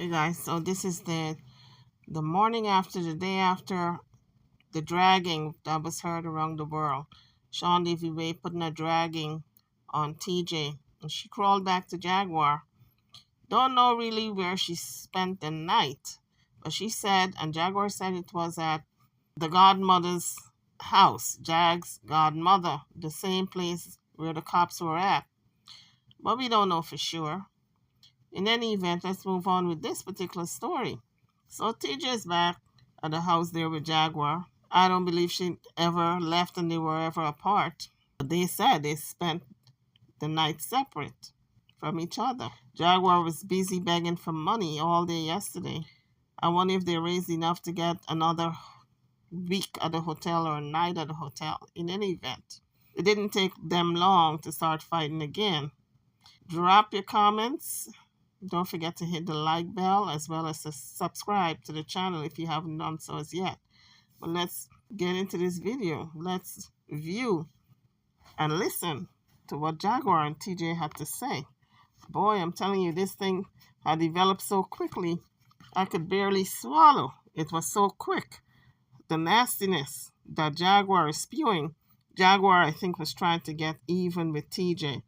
Hey guys, so this is the morning after, the day after the dragging that was heard around the world. Sean Levy Way putting a dragging on TJ, and she crawled back to Jaguar. Don't know really where she spent the night, but she said, and Jaguar said it was at the godmother's house, Jag's godmother, the same place where the cops were at. But we don't know for sure. In any event, let's move on with this particular story. So TJ is back at the house there with Jaguar. I don't believe she ever left and they were ever apart. But they said they spent the night separate from each other. Jaguar was busy begging for money all day yesterday. I wonder if they raised enough to get another week at the hotel or a night at the hotel. In any event, it didn't take them long to start fighting again. Drop your comments. Don't forget to hit the like bell as well as to subscribe to the channel if you haven't done so as yet. But let's get into this video. Let's view and listen to what Jaguar and TJ had to say. Boy, I'm telling you, this thing had developed so quickly, I could barely swallow. It was so quick. The nastiness that Jaguar is spewing. Jaguar, I think, was trying to get even with TJ.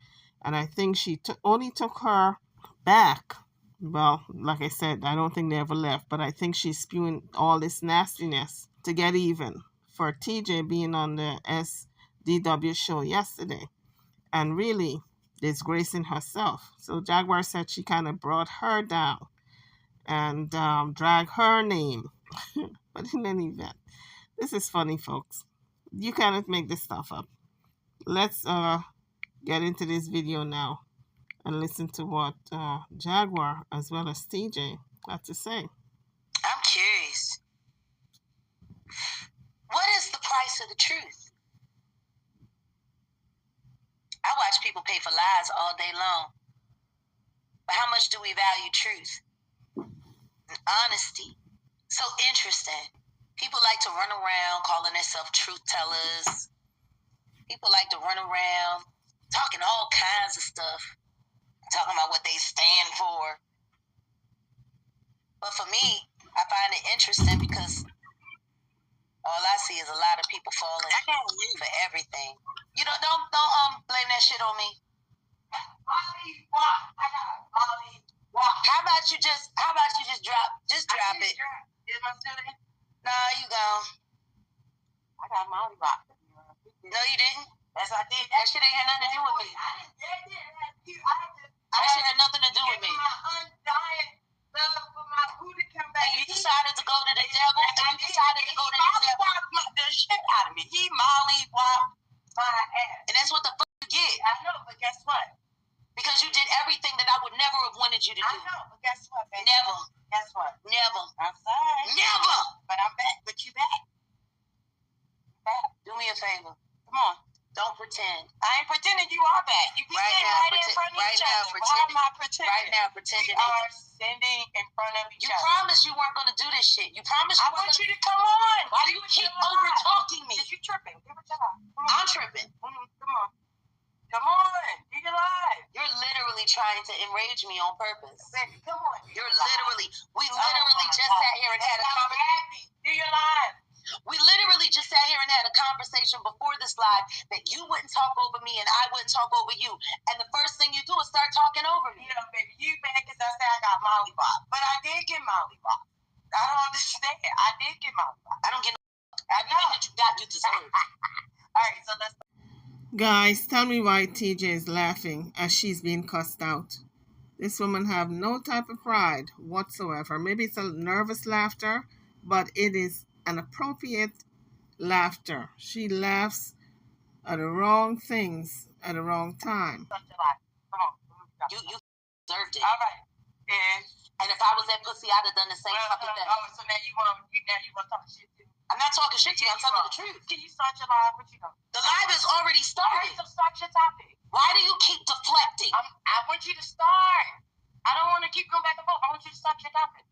And I think she only took her back. Well, like I said, I don't think they ever left, but I think she's spewing all this nastiness to get even for TJ being on the SDW show yesterday and really disgracing herself. So Jaguar said she kind of brought her down and dragged her name. But in any event, this is funny, folks. You cannot make this stuff up. Let's get into this video now and listen to what Jaguar as well as TJ had to say. I'm curious. What is the price of the truth? I watch people pay for lies all day long. But how much do we value truth and honesty? So interesting. People like to run around calling themselves truth tellers. People like to run around talking all kinds of stuff, talking about what they stand for. But for me, I find it interesting because all I see is a lot of people falling for everything. You know, don't blame that shit on me. How about you just drop it? Nah, you gone. I got Molly Rock. No, you didn't. Yes, I did. That shit ain't had nothing to do with me. That shit had nothing to do with me. And you decided to go to the devil. And you decided to go to the devil. The shit out of me. He mollywopped my ass. And that's what the fuck you get. I know, but guess what? Because you did everything that I would never have wanted you to do. I know, but guess what, baby? Never. Guess what? Never. I'm sorry. Never. But I'm back. But you back. Do me a favor. Come on. Don't pretend. I ain't pretending you are back. You be sitting right in front of each other. Why am I pretending? Right now, pretending. We are sitting in front of each other. You promised you weren't going to do this shit. You promised you weren't going to. I want you to come on. Why do you keep over-talking me? Because you're tripping. Give it to her. I'm tripping. Come on. Come on. Do your live. You're literally trying to enrage me on purpose. Baby, come on. We literally just sat here and had a conversation. Do your live. We literally just sat here and had a conversation before this live that you wouldn't talk over me and I wouldn't talk over you. And the first thing you do is start talking over me. You know, baby, you mad because I said I got mollywopped. But I did get mollywopped. I don't understand. I did get mollywopped. I don't get no. Everything that you got, you deserve. All right, so let's. Guys, tell me why TJ is laughing as she's being cussed out. This woman have no type of pride whatsoever. Maybe it's a nervous laughter, but it is an appropriate laughter. She laughs at the wrong things at the wrong time. Come on. You deserved it. All right. And if I was that pussy, I'd have done the same fucking thing. Oh, so now you want to talk shit too? I'm not talking shit to you. I'm telling the truth. Can you start your live? What you know? The live has already started. All right, so start your topic. Why do you keep deflecting? I want you to start. I don't want to keep going back and forth. I want you to start your topic.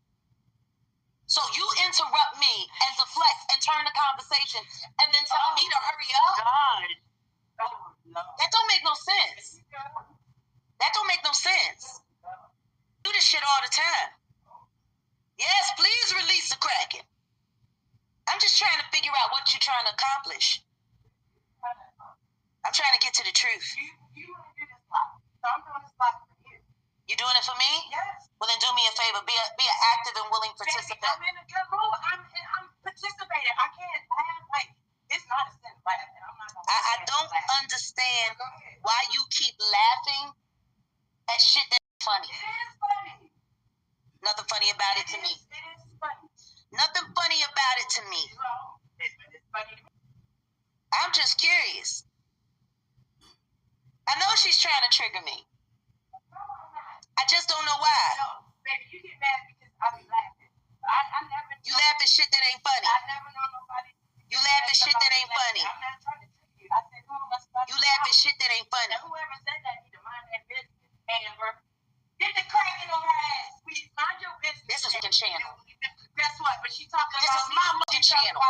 So you interrupt me and deflect and turn the conversation and then tell me to hurry up? God. Oh, no. That don't make no sense. That don't make no sense. Do this shit all the time. Yes, please release the Kraken. I'm just trying to figure out what you're trying to accomplish. I'm trying to get to the truth. You want to do this live. So I'm doing this live for you. You doing it for me? Yes. Well, then do me a favor. Be an active and willing participant. I'm in a good mood. I'm participating. I can't laugh. Like, it's not a sin laughing. I'm not gonna I don't understand why you keep laughing at shit that's funny. It is funny. Nothing funny about it to me. It is funny. Nothing funny about it to me. It's funny to me. I'm just curious. I know she's trying to trigger me. No, I'm not. I just don't know why. No, baby, you get mad because I be laughing. I never. You laugh at shit that ain't funny. I never know nobody. You laugh at shit that ain't funny. I'm not trying to trigger you. I said, no, that's funny. You laugh at shit that ain't funny. Now, whoever said that need to mind their business. Amber, get the Kraken on her ass. Please mind your business. This is your channel. Guess what? But she talking about. This is my motherfucking channel.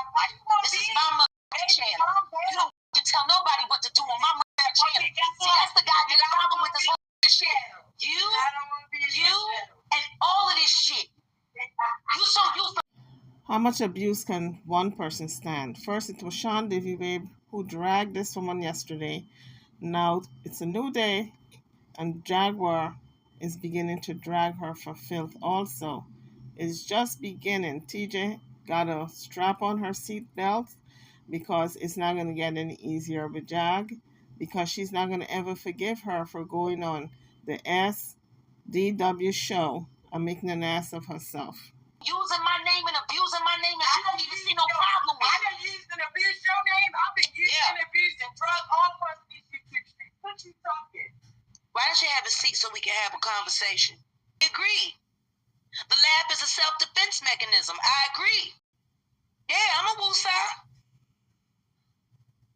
This is my motherfucking channel. You don't can tell nobody what to do on my motherfucking channel. See, that's the goddamn problem with this whole shit. You, and all of this shit. You so used to. How much abuse can one person stand? First, it was Sean Davy Babe who dragged this woman yesterday. Now it's a new day, and Jaguar is beginning to drag her for filth also. It's just beginning. TJ got to strap on her seat belt because it's not going to get any easier with Jag, because she's not going to ever forgive her for going on the SDW show and making an ass of herself. Using my name and abusing my name, and you don't even see no problem with it. I done used and abused your name. I've been using and abusing drugs all across these YouTube streets. What you talking? Why don't you have a seat so we can have a conversation? I agree. The laugh is a self-defense mechanism. I agree. Yeah, I'm a woosah.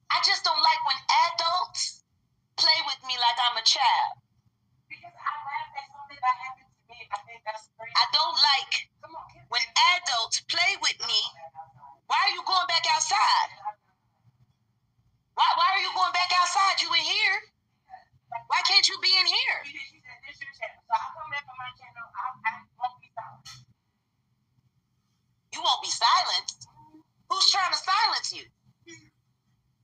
I just don't like when adults play with me like I'm a child. Because I laugh at something that happened to me. I think that's crazy. I don't like when adults play with me. Why are you going back outside? Why are you going back outside? You in here? Why can't you be in here? You won't be silenced. Who's trying to silence you?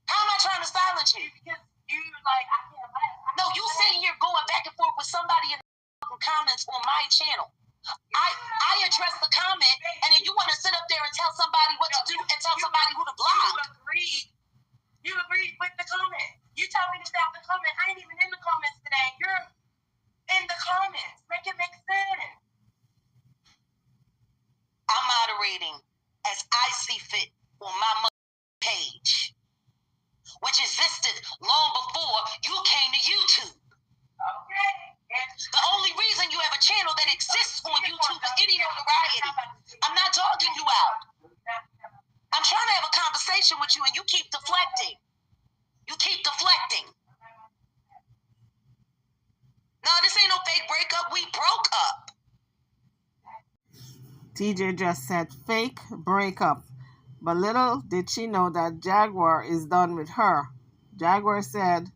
How am I trying to silence you? Because you like I can't laugh. No, you sitting here going back and forth with somebody in the comments on my channel. I address the comment, and then you want to sit up there and tell somebody what to do and tell somebody who to block. You agreed with the comment. You told me to stop the comment. I ain't even in the comments today. You're in the comments. Make it make sense. I'm moderating as I see fit on my page, which existed long before you came to YouTube. Okay. The only reason you have a channel that exists on YouTube for any notoriety, I'm not dogging you out. I'm trying to have a conversation with you and you keep deflecting. You keep deflecting. No, this ain't no fake breakup. We broke up. TJ just said fake breakup. But little did she know that Jaguar is done with her. Jaguar said,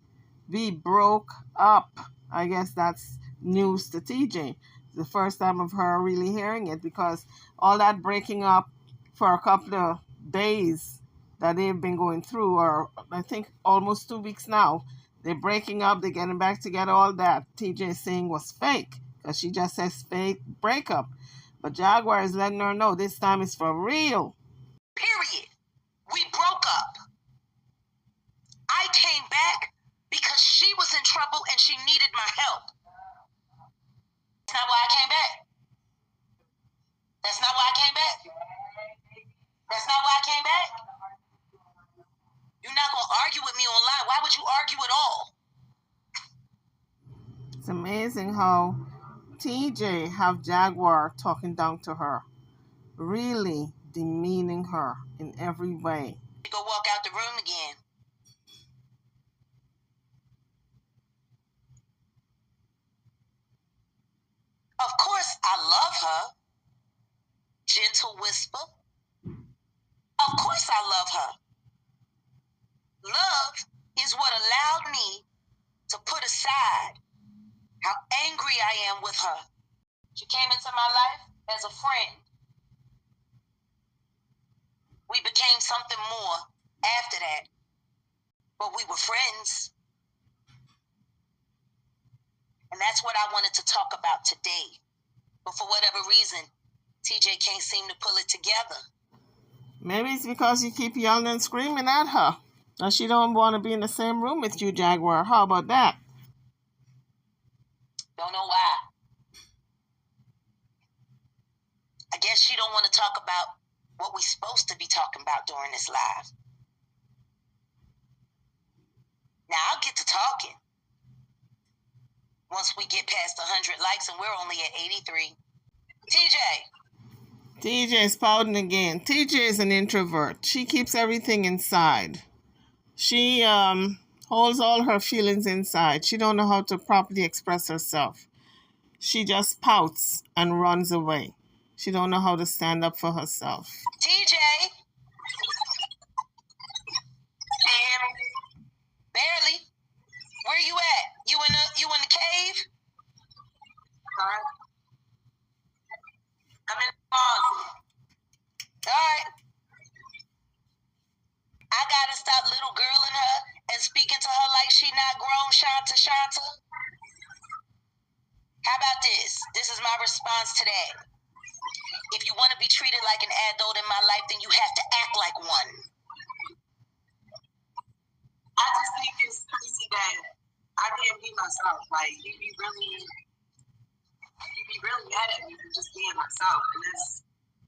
we broke up. I guess that's news to TJ. The first time of her really hearing it, because all that breaking up for a couple of days that they've been going through, or I think almost 2 weeks now, they're breaking up, they're getting back together, all that TJ is saying was fake, because she just says fake breakup. But Jaguar is letting her know this time it's for real. Period. We broke up. I came back because she was in trouble and she needed my help. That's not why I came back. That's not why I came back. That's not why I came back. You're not going to argue with me online. Why would you argue at all? It's amazing how TJ have Jaguar talking down to her, really demeaning her in every way. You go walk out the room again. Of course, I love her. Gentle whisper. Of course, I love her. Love is what allowed me to put aside how angry I am with her. She came into my life as a friend. We became something more after that. But we were friends. And that's what I wanted to talk about today. But for whatever reason, TJ can't seem to pull it together. Maybe it's because you keep yelling and screaming at her. And she don't want to be in the same room with you, Jaguar. How about that? Don't know why. I guess she don't want to talk about what we're supposed to be talking about during this live. Now, I'll get to talking once we get past 100 likes, and we're only at 83. TJ is pouting again. TJ is an introvert. She keeps everything inside. She holds all her feelings inside. She don't know how to properly express herself. She just pouts and runs away. She don't know how to stand up for herself. TJ! Barely. Where you at? You in the cave? Huh? I'm in the closet. Alright. I gotta stop little girling her and speaking to her like she not grown, Shanta. How about this? This is my response to that. If you want to be treated like an adult in my life, then you have to act like one. I just think it's crazy that I can't be myself. Like, you be really mad at me for just being myself. And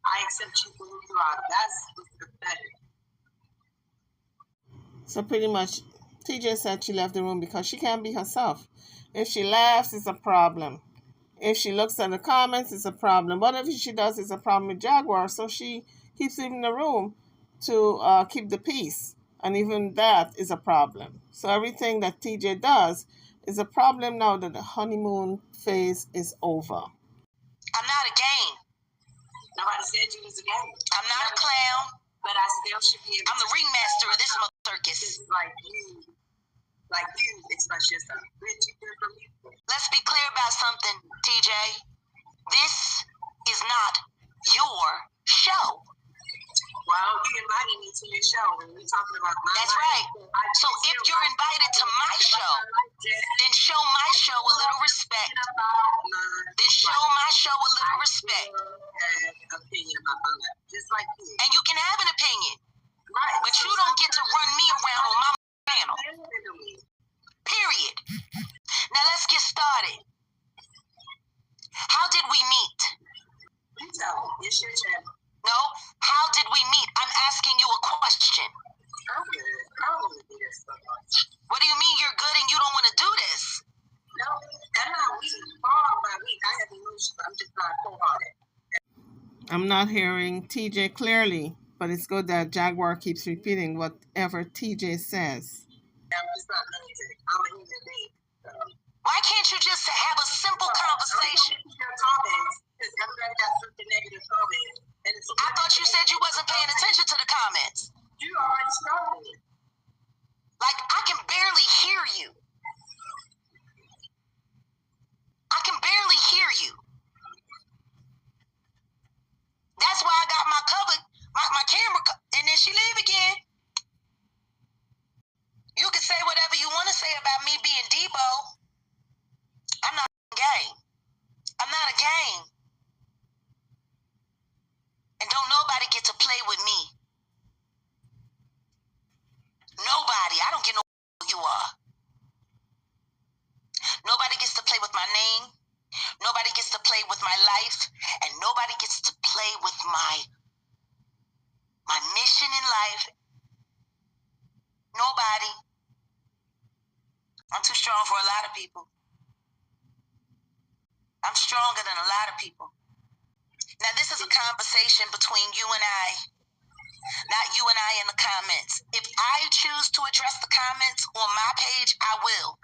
I accept you for who you are. That's pathetic. So pretty much, TJ said she left the room because she can't be herself. If she laughs, it's a problem. If she looks at the comments, it's a problem. Whatever she does is a problem with Jaguar. So she keeps leaving the room to keep the peace. And even that is a problem. So everything that TJ does is a problem now that the honeymoon phase is over. I'm not a game. Nobody said you was a game. I'm not a clown. But I still should be able I'm the ringmaster of this circus. Like you express yourself. Let's be clear about something, TJ. This is not your show. Well, you invited me to your show, and we're talking about my That's life. Right. So if you're invited to my show, then show my show a little respect. Then show my show a little respect. Opinion about my life, just like you. And you can have an opinion, right? But you don't get to run me around on my channel. Period. Now let's get started. How did we meet? You tell me. It's your channel. No, how did we meet? I'm asking you a question. I'm good. I don't want to do this so much. What do you mean you're good and you don't want to do this? No, I'm not weak. All by weak. I have emotions. I'm just not cold-hearted. I'm not hearing TJ clearly, but it's good that Jaguar keeps repeating whatever TJ says. I'm just not limited. I'm a human being. So. Why can't you just have a simple conversation? Your comments, because everybody got something negative comments. I thought you said you wasn't paying attention to the comments. You already started. Like, I can barely hear you. I can barely hear you. That's why I got my cover, my camera, and then she leave again. You can say whatever you want to say about me being Debo. I'm not a game. I'm not a game. And don't nobody get to play with me. Nobody. I don't get no who you are. Nobody gets to play with my name. Nobody gets to play with my life. And nobody gets to play with my mission in life. Nobody. I'm too strong for a lot of people. I'm stronger than a lot of people. Now, this is a conversation between you and I, not you and I in the comments. If I choose to address the comments on my page, I will.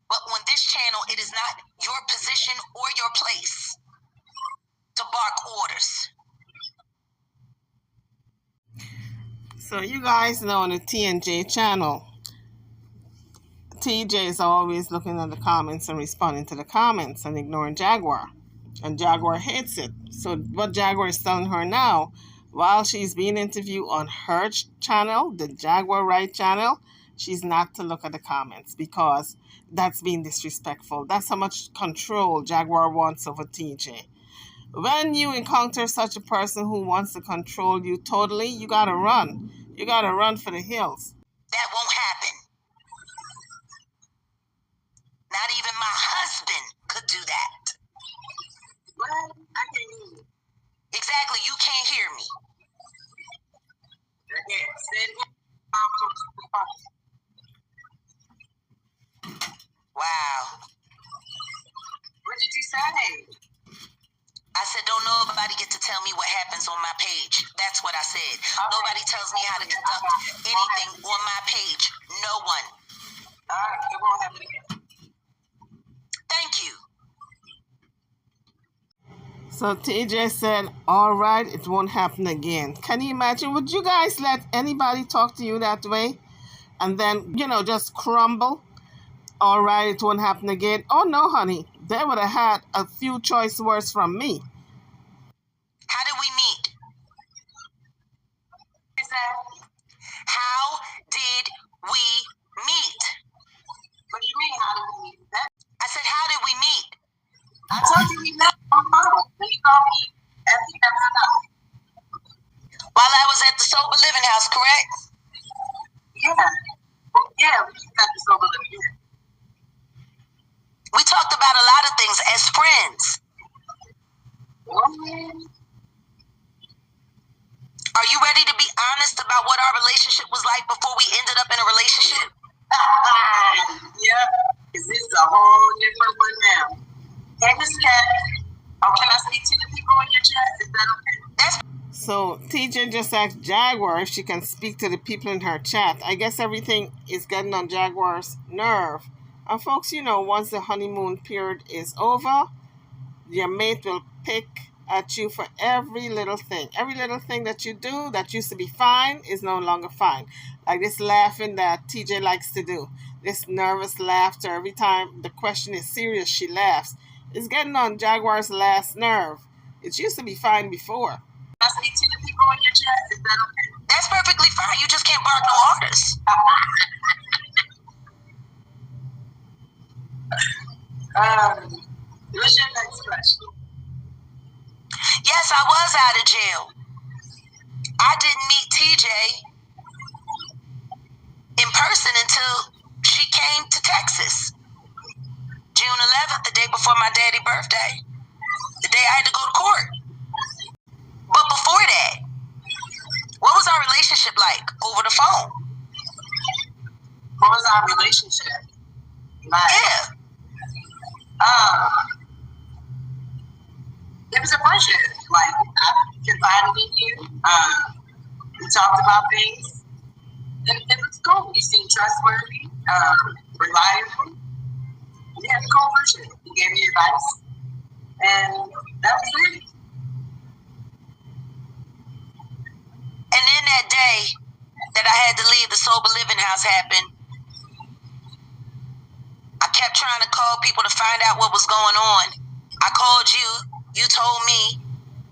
But on this channel, it is not your position or your place to bark orders. So you guys know on the TNJ channel, TJ is always looking at the comments and responding to the comments and ignoring Jaguar. And Jaguar hates it. So what Jaguar is telling her now, while she's being interviewed on her channel, the Jaguar Right channel, she's not to look at the comments because that's being disrespectful. That's how much control Jaguar wants over TJ. When you encounter such a person who wants to control you totally, you gotta run. You gotta run for the hills. That won't happen. Not even my husband could do that. What? I can't hear you. Exactly, you can't hear me. Wow. What did you say? I said, don't nobody get to tell me what happens on my page. That's what I said. Okay. Nobody tells me how to conduct anything on my page. No one. All right, it won't happen again. Thank you. So TJ said, all right, it won't happen again. Can you imagine? Would you guys let anybody talk to you that way? And then, just crumble? All right, it won't happen again. Oh, no, honey. They would have had a few choice words from me. How did we meet? How did we meet? What do you mean, how did we meet? I said, how did we meet? I told you we met on the phone. When you called me at the house. While I was at the Sober Living House, correct? Yeah. Yeah, we was at the Sober Living House. We talked about a lot of things as friends. Are you ready to be honest about what our relationship was like before we ended up in a relationship? Yeah, because this is a whole different one now. Hey, Miss Cat, can I speak to the people in your chat? Is that okay? So TJ just asked Jaguar if she can speak to the people in her chat. I guess everything is getting on Jaguar's nerve. And folks, once the honeymoon period is over, your mate will pick at you for every little thing. Every little thing that you do that used to be fine is no longer fine. Like this laughing that TJ likes to do. This nervous laughter. Every time the question is serious, she laughs. It's getting on Jaguar's last nerve. It used to be fine before. I speak to the people in your chat. Is that okay? That's perfectly fine. You just can't bark no orders. What's your next question? Yes, I was out of jail. I didn't meet TJ in person until she came to Texas. June 11th, the day before my daddy's birthday. The day I had to go to court. But before that, what was our relationship like over the phone? What was our relationship? Yeah. It was a friendship. Like, I confided in you. We talked about things. And it was cool. You seemed trustworthy, reliable. We had a cool friendship. You gave me advice. And that was it. And then that day that I had to leave the Sober Living House happened. I kept trying to call people to find out what was going on. I called you. You told me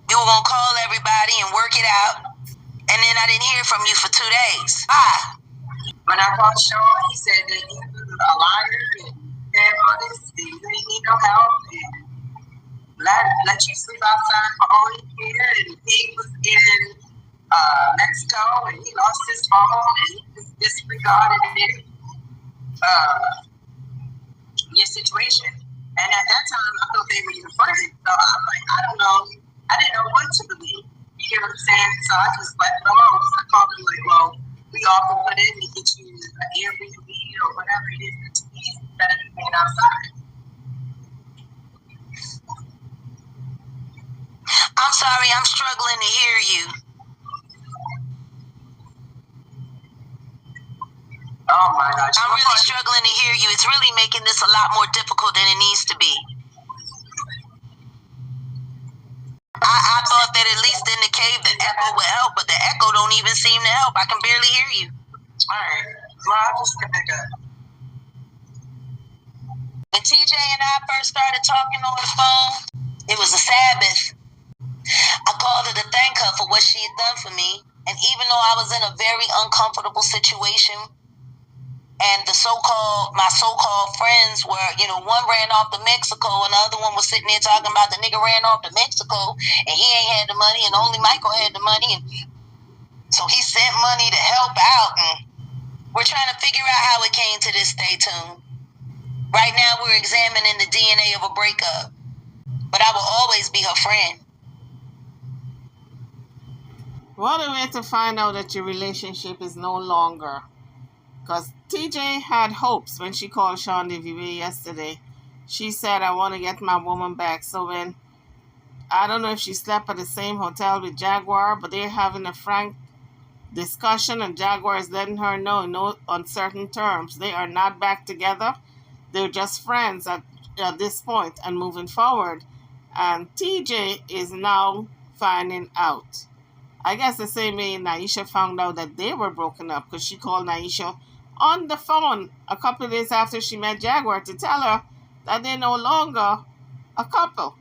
you were going to call everybody and work it out. And then I didn't hear from you for 2 days. When I called Sean, he said that he was a liar and all this. He didn't need no help. And let you sleep outside for all he cared. And he was in Mexico and he lost his phone and he was disregarded your situation. And at that time, I thought they were your friends. So I'm like, I don't know. I didn't know what to believe. You get what I'm saying? So I just left it alone. So I called them like, well, we all can put in to get you an Airbnb or whatever it is that you need instead of being outside. I'm sorry, I'm struggling to hear you. Oh my gosh. I'm really struggling to hear you. It's really making this a lot more difficult than it needs to be. I thought that at least in the cave the echo would help, but the echo don't even seem to help. I can barely hear you. Alright. Well, I'll just get back up. When TJ and I first started talking on the phone, it was a Sabbath. I called her to thank her for what she had done for me. And even though I was in a very uncomfortable situation, and my so-called friends were, one ran off to Mexico and the other one was sitting there talking about the nigga ran off to Mexico and he ain't had the money and only Michael had the money. And so he sent money to help out, and we're trying to figure out how it came to this. Stay tuned. Right now we're examining the DNA of a breakup, but I will always be her friend. What a way to find out that your relationship is no longer. Because TJ had hopes when she called Sean DeVive yesterday. She said, I want to get my woman back. So when, I don't know if she slept at the same hotel with Jaguar, but they're having a frank discussion and Jaguar is letting her know in no uncertain terms. They are not back together. They're just friends at this point and moving forward. And TJ is now finding out. I guess the same way Naisha found out that they were broken up because she called Naisha on the phone a couple of days after she met Jaguar to tell her that they're no longer a couple.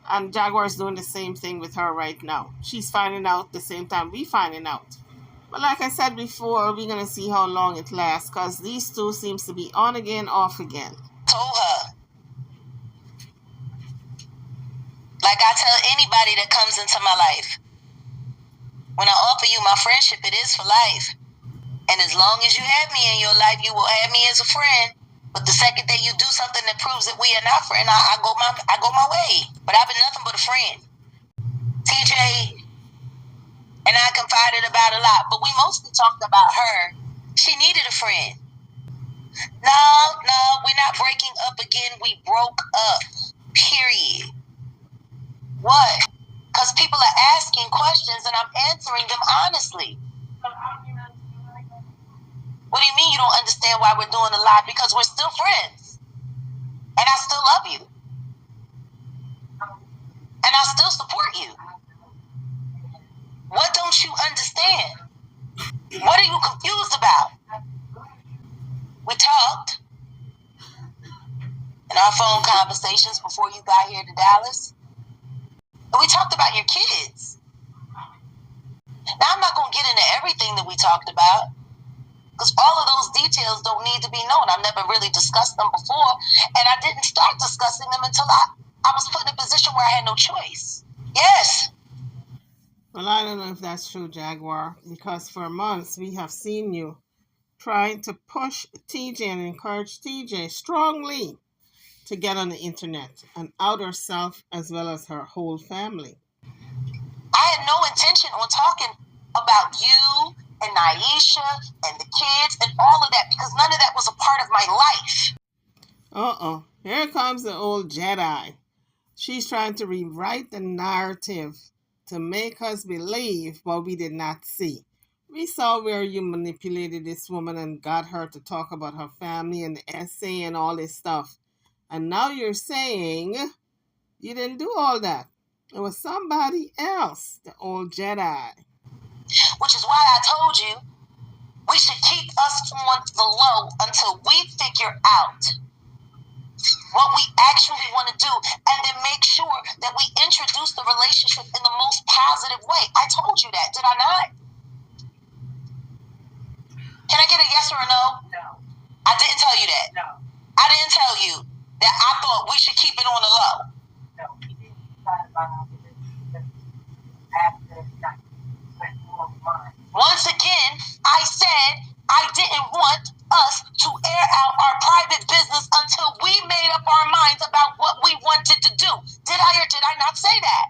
And Jaguar is doing the same thing with her right now. She's finding out the same time we finding out. But like I said before, we're going to see how long it lasts because these two seems to be on again, off again. Told her, like I tell anybody that comes into my life, when I offer you my friendship, it is for life. And as long as you have me in your life, you will have me as a friend. But the second that you do something that proves that we are not friends, I go my way. But I've been nothing but a friend. TJ and I confided about a lot, but we mostly talked about her. She needed a friend. No, we're not breaking up again. We broke up. Period. What? Because people are asking questions and I'm answering them honestly. What do you mean you don't understand why we're doing a live? Because we're still friends. And I still love you. And I still support you. What don't you understand? What are you confused about? We talked in our phone conversations before you got here to Dallas. And we talked about your kids. Now, I'm not going to get into everything that we talked about, because all of those details don't need to be known. I've never really discussed them before, and I didn't start discussing them until I was put in a position where I had no choice. Yes. Well, I don't know if that's true, Jaguar, because for months we have seen you trying to push TJ and encourage TJ strongly to get on the internet and out herself as well as her whole family. I had no intention on talking about you and Naisha and the kids and all of that, because none of that was a part of my life. Here comes the old Jedi. She's trying to rewrite the narrative to make us believe what we did not see. We saw where you manipulated this woman and got her to talk about her family and the essay and all this stuff. And now you're saying you didn't do all that. It was somebody else, the old Jedi. Which is why I told you we should keep us on the low until we figure out what we actually want to do, and then make sure that we introduce the relationship in the most positive way. I told you that, did I not? Can I get a yes or a no? No. I didn't tell you that. No. I didn't tell you that I thought we should keep it on the low. No, we didn't decide about it after that. Once again, I said I didn't want us to air out our private business until we made up our minds about what we wanted to do. Did I or did I not say that?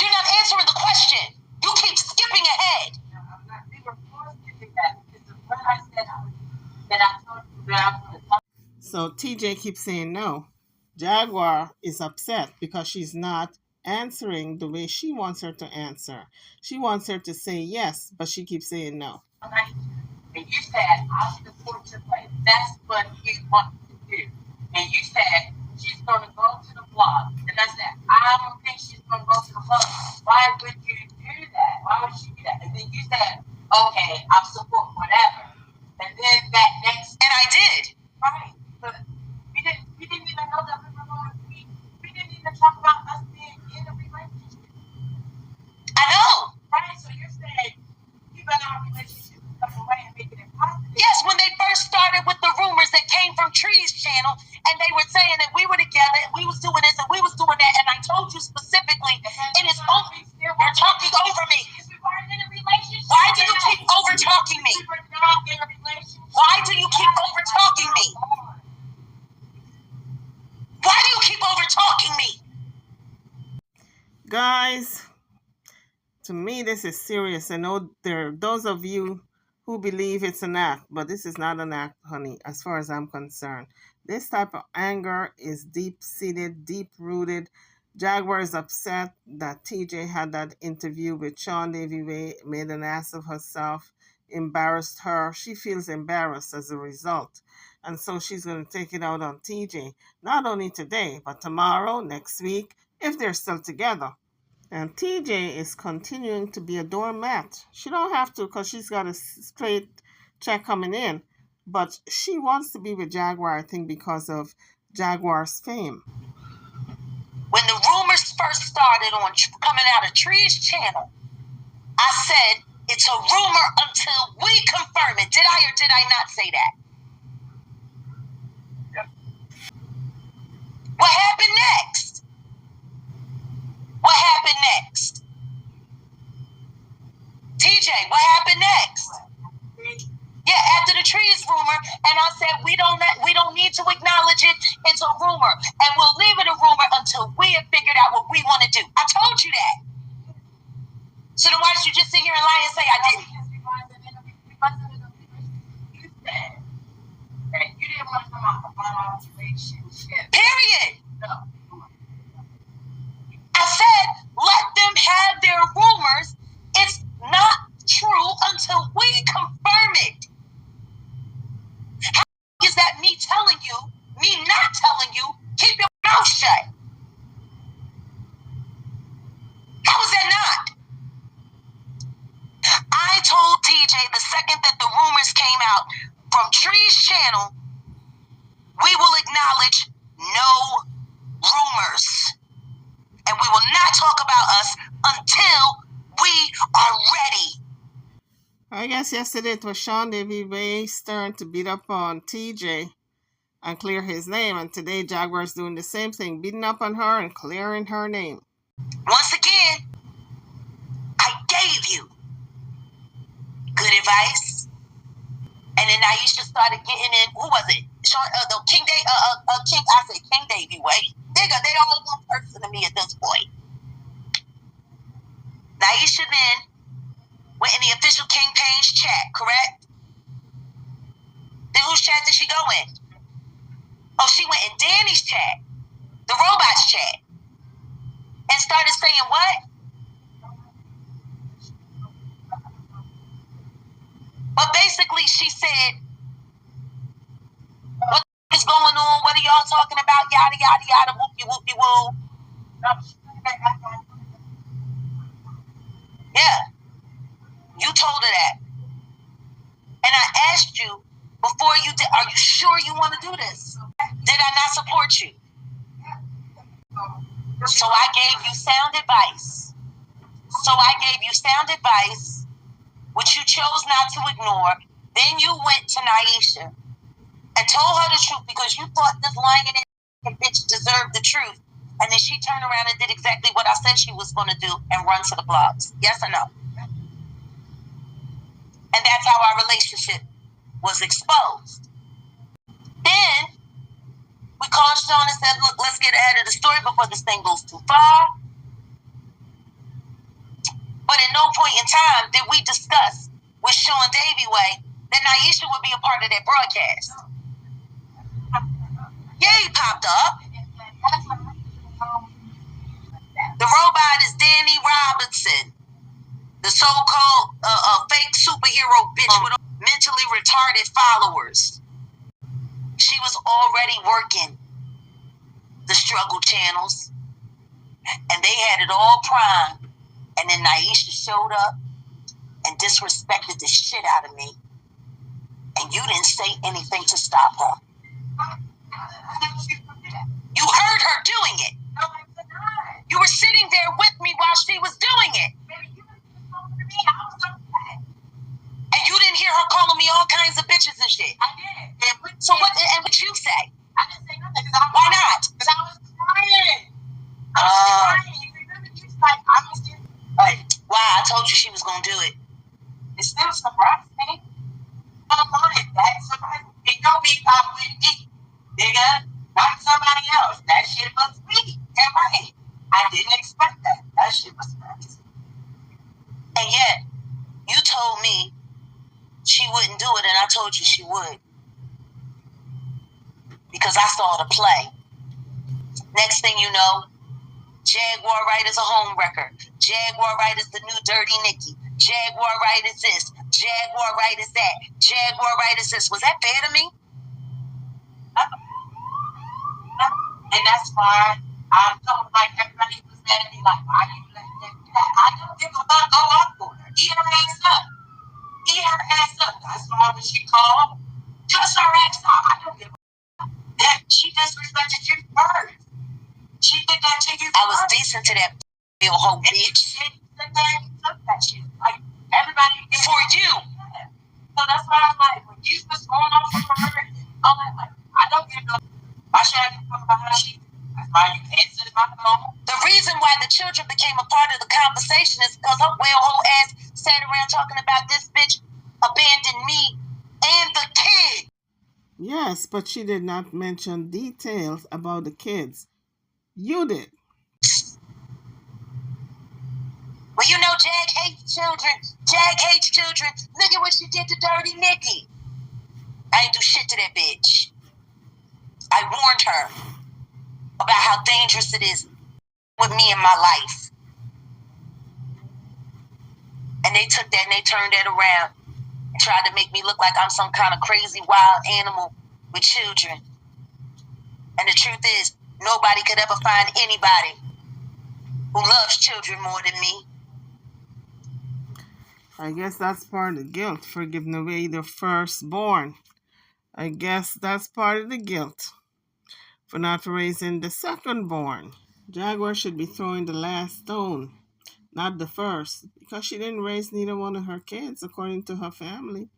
You're not answering the question. You keep skipping ahead. No, I'm not. We were skipping that because when I said that I told you that I was going to talk. So TJ keeps saying no. Jaguar is upset because she's not answering the way she wants her to answer. She wants her to say yes, but she keeps saying no. And you said, I'll support your plan. That's what you want to do. And you said, she's going to go to the blog. And I said, I don't think she's going to go to the blog. Why would you do that? Why would she do that? And then you said, okay, I'll support whatever. And then that next, and I did. Right. But we didn't even know that we were going to be, we didn't even talk about us being in a relationship. Guys, to me, this is serious. I know there are those of you who believe it's an act, but this is not an act, honey, as far as I'm concerned. This type of anger is deep seated, deep rooted. Jaguar is upset that TJ had that interview with Sean Davy Way, made an ass of herself, embarrassed her. She feels embarrassed as a result. And so she's going to take it out on TJ, not only today, but tomorrow, next week, if they're still together. And TJ is continuing to be a doormat. She don't have to because she's got a straight check coming in. But she wants to be with Jaguar, I think, because of Jaguar's fame. When the rumors first started on coming out of Tree's channel, I said, it's a rumor until we confirm it. Did I or did I not say that? Yep. What happened next? What happened next? TJ, what happened next? Yeah, after the Trees rumor, and I said we don't need to acknowledge it. It's a rumor, and we'll leave it a rumor until we have figured out what we want to do. I told you that. So then why did you just sit here and lie and say I didn't? You didn't want to come out about relationship. Period. No. I said let them have their rumors. It's not true until we confirm it. How is that me telling you, me not telling you, keep your mouth shut? How is that not? I told TJ the second that the rumors came out from Tree's channel, we will acknowledge no rumors. And we will not talk about us until we are ready. I guess yesterday it was Sean Davy Way's turn to beat up on TJ and clear his name. And today Jaguar's doing the same thing, beating up on her and clearing her name. Once again, I gave you good advice. And then Aisha started getting in, who was it? Sean, King Davy Way. Nigga, they all one person to me at this point. Naisha then went in the official King Payne's chat, correct? Then whose chat did she go in? Oh, she went in Danny's chat, the robot's chat, and started saying what? But basically she said, what is going on? What are y'all talking about? Yada, yada, yada, whoopie, whoopie, woo. Yeah, you told her that. And I asked you before you did, are you sure you want to do this? Did I not support you? So I gave you sound advice. Which you chose not to ignore. Then you went to Naisha and told her the truth because you thought this lying bitch deserved the truth. And then she turned around and did exactly what I said she was going to do and run to the blogs. Yes or no? And that's how our relationship was exposed. Then we called Sean and said, look, let's get ahead of the story before this thing goes too far. But at no point in time did we discuss with Sean Davy Way that Naisha would be a part of that broadcast. Yeah, he popped up. The robot is Danny Robinson, the so-called fake superhero bitch with mentally retarded followers. She was already working the struggle channels, and they had it all primed. And then Naisha showed up and disrespected the shit out of me, and you didn't say anything to stop her. You heard her doing it. You were sitting there with me while she was doing it. And you didn't hear her calling me all kinds of bitches and shit. I did. So what? And what you say? I didn't say nothing. Why not? Because I was crying. You remember? You was like, I was there. Why? I told you she was gonna do it. It still surprised me. That surprised me. It don't be with me, nigga. Not somebody else. That shit was me. And right. I didn't expect that. That shit was crazy. And yet, you told me she wouldn't do it, and I told you she would. Because I saw the play. Next thing you know, Jaguar Wright is a home wrecker. Jaguar Wright is the new Dirty Nikki. Jaguar Wright is this. Jaguar Wright is that. Jaguar Wright is this. Was that fair to me? And that's why I felt like everybody was mad at me, like, why you let that do that? I don't give a fuck. Go up for her. Eat her ass up. Eat her ass up. That's why when she called, cuss her ass out. I don't give a fuck. That she disrespected you first. She did that to you. I was decent to that real whole bitch. She took that shit. Like, everybody for you. Yeah. So that's why I'm like, when you was going off for her, I'm like, I don't give no. Why should I give a fuck about how she? That's why you answered my phone. The reason why the children became a part of the conversation is because her well whole ass sat around talking about this bitch abandoned me and the kid. Yes, but she did not mention details about the kids. You did. Well, you know Jag hates children. Jag hates children. Look at what she did to Dirty Nikki. I ain't do shit to that bitch. I warned her about how dangerous it is with me in my life. And they took that and they turned that around and tried to make me look like I'm some kind of crazy wild animal with children. And the truth is, nobody could ever find anybody who loves children more than me. I guess that's part of the guilt for giving away the firstborn. I guess that's part of the guilt for not raising the secondborn. Jaguar should be throwing the last stone, not the first, because she didn't raise neither one of her kids according to her family.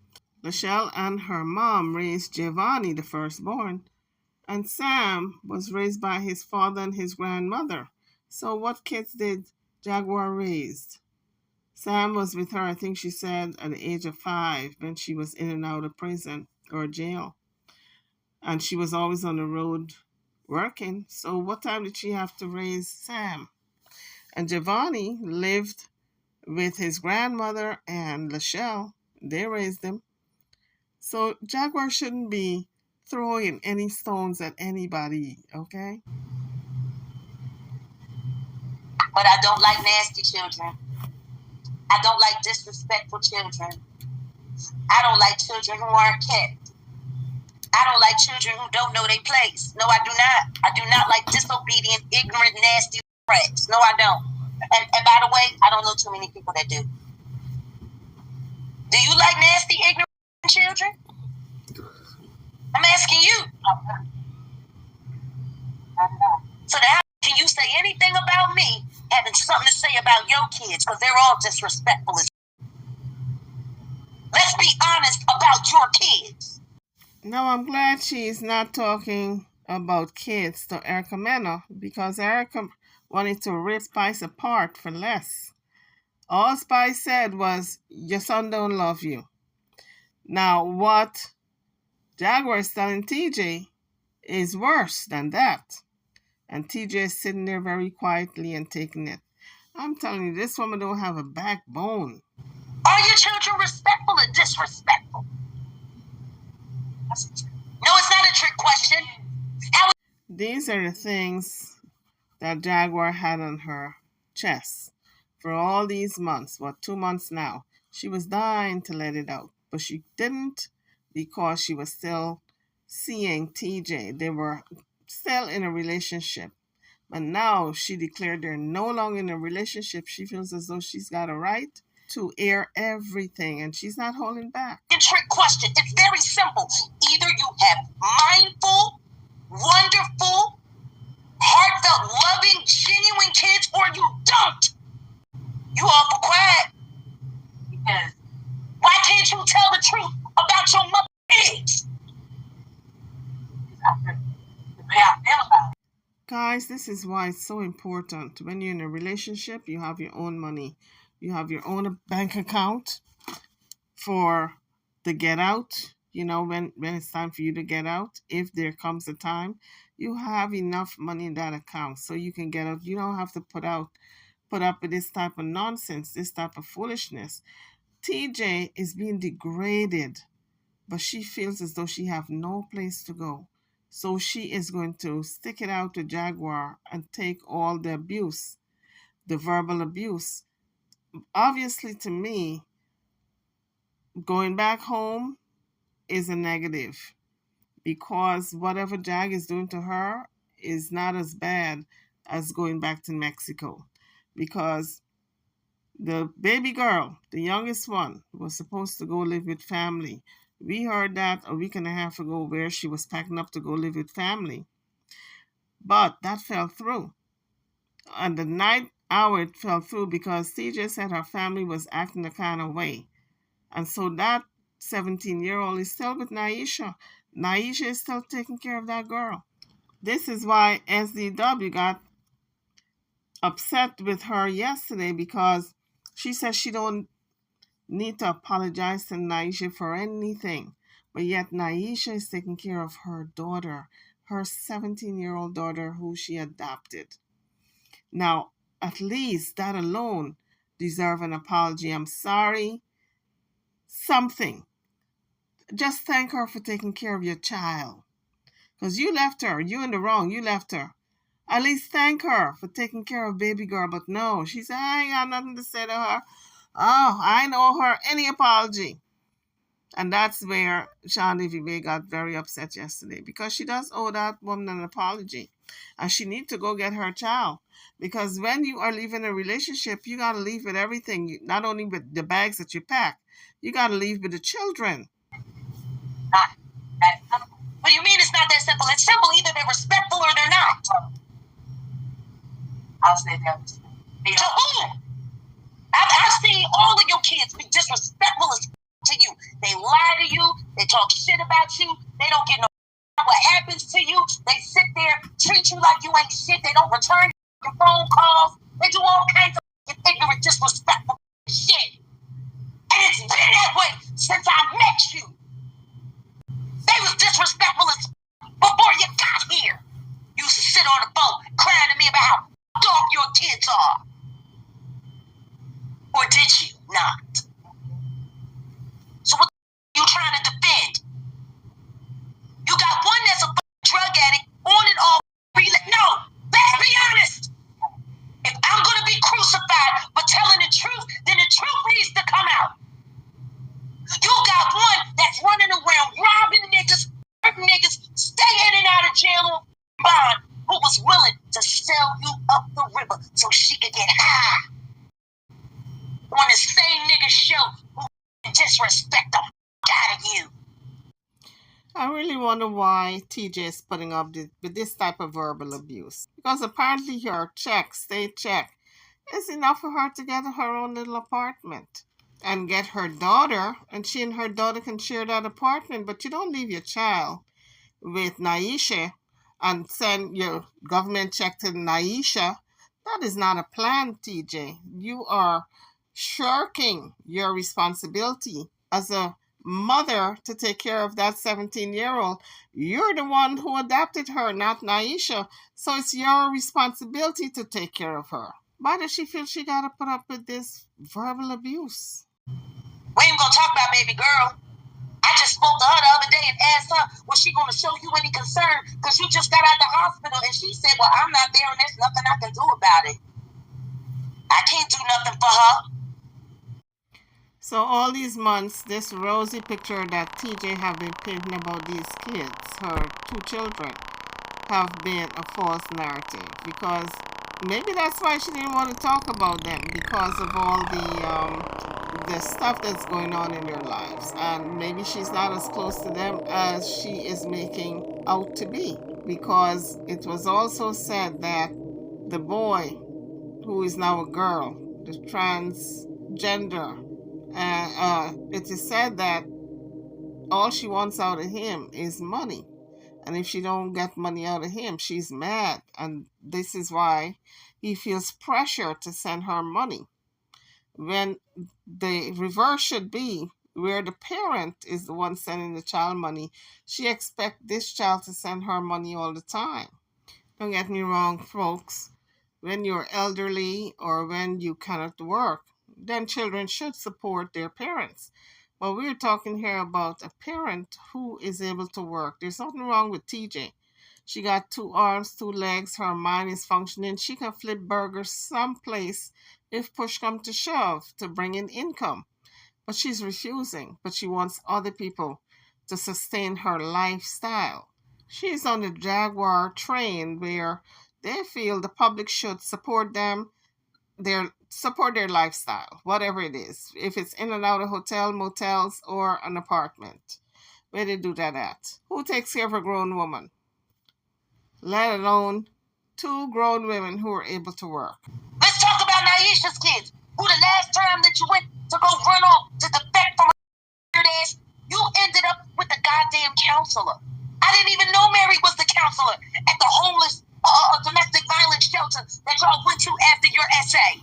Michelle and her mom raised Giovanni, the firstborn, and Sam was raised by his father and his grandmother. So what kids did Jaguar raise? Sam was with her, I think she said, at the age of 5 when she was in and out of prison or jail. And she was always on the road working. So what time did she have to raise Sam? And Giovanni lived with his grandmother and Lachelle. They raised him. So Jaguar shouldn't be throwing any stones at anybody, okay? But I don't like nasty children. I don't like disrespectful children. I don't like children who aren't kept. I don't like children who don't know their place. No, I do not. I do not like disobedient, ignorant, nasty brats. No, I don't. And by the way, I don't know too many people that do. Do you like nasty, ignorant children? I'm asking you. So now, can you say anything about me having something to say about your kids? Because they're all disrespectful. Let's be honest about your kids. No, I'm glad she's not talking about kids to Erica Mena, because Erica wanted to rip Spice apart for less. All Spice said was, your son don't love you. Now, what Jaguar is telling TJ is worse than that. And TJ is sitting there very quietly and taking it. I'm telling you, this woman don't have a backbone. Are your children respectful or disrespectful? No, it's not a trick question. These are the things that Jaguar had on her chest for all these months. 2 months now? She was dying to let it out, but she didn't because she was still seeing TJ. They were still in a relationship. But now she declared they're no longer in a relationship. She feels as though she's got a right to air everything, and she's not holding back. Trick question. It's very simple. Either you have mindful, wonderful, heartfelt, loving, genuine kids, or you don't. You awful quiet. Because why can't you tell the truth about your mother kids? The way I feel about it. Guys, this is why it's so important. When you're in a relationship, you have your own money. You have your own bank account for the get out. You know, when it's time for you to get out, if there comes a time, you have enough money in that account so you can get out. You don't have to put out put up with this type of nonsense, this type of foolishness. TJ is being degraded, but she feels as though she have no place to go. So she is going to stick it out to Jaguar and take all the abuse, the verbal abuse. Obviously, to me, going back home is a negative because whatever Jag is doing to her is not as bad as going back to Mexico. Because the baby girl, the youngest one, was supposed to go live with family. We heard that a week and a half ago where she was packing up to go live with family. But that fell through. On the night hour, it fell through because TJ said her family was acting a kind of way. And so that 17-year-old is still with Naisha. Naisha is still taking care of that girl. This is why SDW got upset with her yesterday because she says she don't need to apologize to Naisha for anything. But yet Naisha is taking care of her daughter, her 17-year-old daughter who she adopted. Now, at least that alone deserves an apology. I'm sorry. Something. Just thank her for taking care of your child. Because you left her. You in the wrong. You left her. At least thank her for taking care of baby girl. But no, she said, I ain't got nothing to say to her. Oh, I don't owe her any apology. And that's where Sean Levy got very upset yesterday because she does owe that woman an apology. And she needs to go get her child. Because when you are leaving a relationship, you got to leave with everything. Not only with the bags that you pack. You got to leave with the children. Not that simple. What do you mean it's not that simple? It's simple. Either they're respectful or they're not. I'll say they're respectful. To whom? I've seen all of your kids be disrespectful to you. They lie to you. They talk shit about you. They don't get no what happens to you. They sit there, treat you like you ain't shit. They don't return your phone calls. They do all kinds of ignorant, disrespectful shit. And it's been that way since I met you. They was disrespectful as before you got here. You used to sit on the phone crying to me about how dog your kids are. Or did you not? So what are you trying to defend? You got one that's a drug addict on and off. No, let's be honest. If I'm going to be crucified for telling the truth, then the truth needs to come out. You got one that's running around robbing niggas, hurting niggas, stay in and out of jail on bond, who was willing to sell you up the river so she could get high. On the same nigga show who disrespect the out of you. I really wonder why TJ is putting up with this type of verbal abuse. Because apparently her check, state check, is enough for her to get her own little apartment. And get her daughter, and she and her daughter can share that apartment. But you don't leave your child with Naisha and send your government check to Naisha. That is not a plan, TJ. You are shirking your responsibility as a mother to take care of that 17-year-old. You're the one who adopted her, not Naisha. So it's your responsibility to take care of her. Why does she feel she got to put up with this verbal abuse? We ain't gonna talk about baby girl. I just spoke to her the other day and asked her, was she gonna show you any concern? Because you just got out of the hospital. And she said, well, I'm not there and there's nothing I can do about it. I can't do nothing for her. So all these months, this rosy picture that TJ have been painting about these kids, her two children, have been a false narrative. Because maybe that's why she didn't want to talk about them, because of all the stuff that's going on in their lives. And maybe she's not as close to them as she is making out to be. Because it was also said that the boy, who is now a girl, the transgender, it is said that all she wants out of him is money. And if she don't get money out of him, she's mad. And this is why he feels pressure to send her money. When the reverse should be where the parent is the one sending the child money, she expects this child to send her money all the time. Don't get me wrong, folks. when you're elderly or when you cannot work, then children should support their parents. But we're talking here about a parent who is able to work. There's nothing wrong with TJ. She got 2 arms, 2 legs, her mind is functioning. She can flip burgers someplace if push come to shove to bring in income. But she's refusing, but she wants other people to sustain her lifestyle. She's on the Jaguar train where they feel the public should support them, support their lifestyle, whatever it is. If it's in and out of hotel, motels, or an apartment. Where they do that at? Who takes care of a grown woman? Let alone 2 grown women who are able to work. Let's talk about Naisha's kids. Who the last time that you went to go run off to defect from a ass, you ended up with the goddamn counselor. I didn't even know Mary was the counselor at the homeless domestic violence shelter that y'all went to after your essay.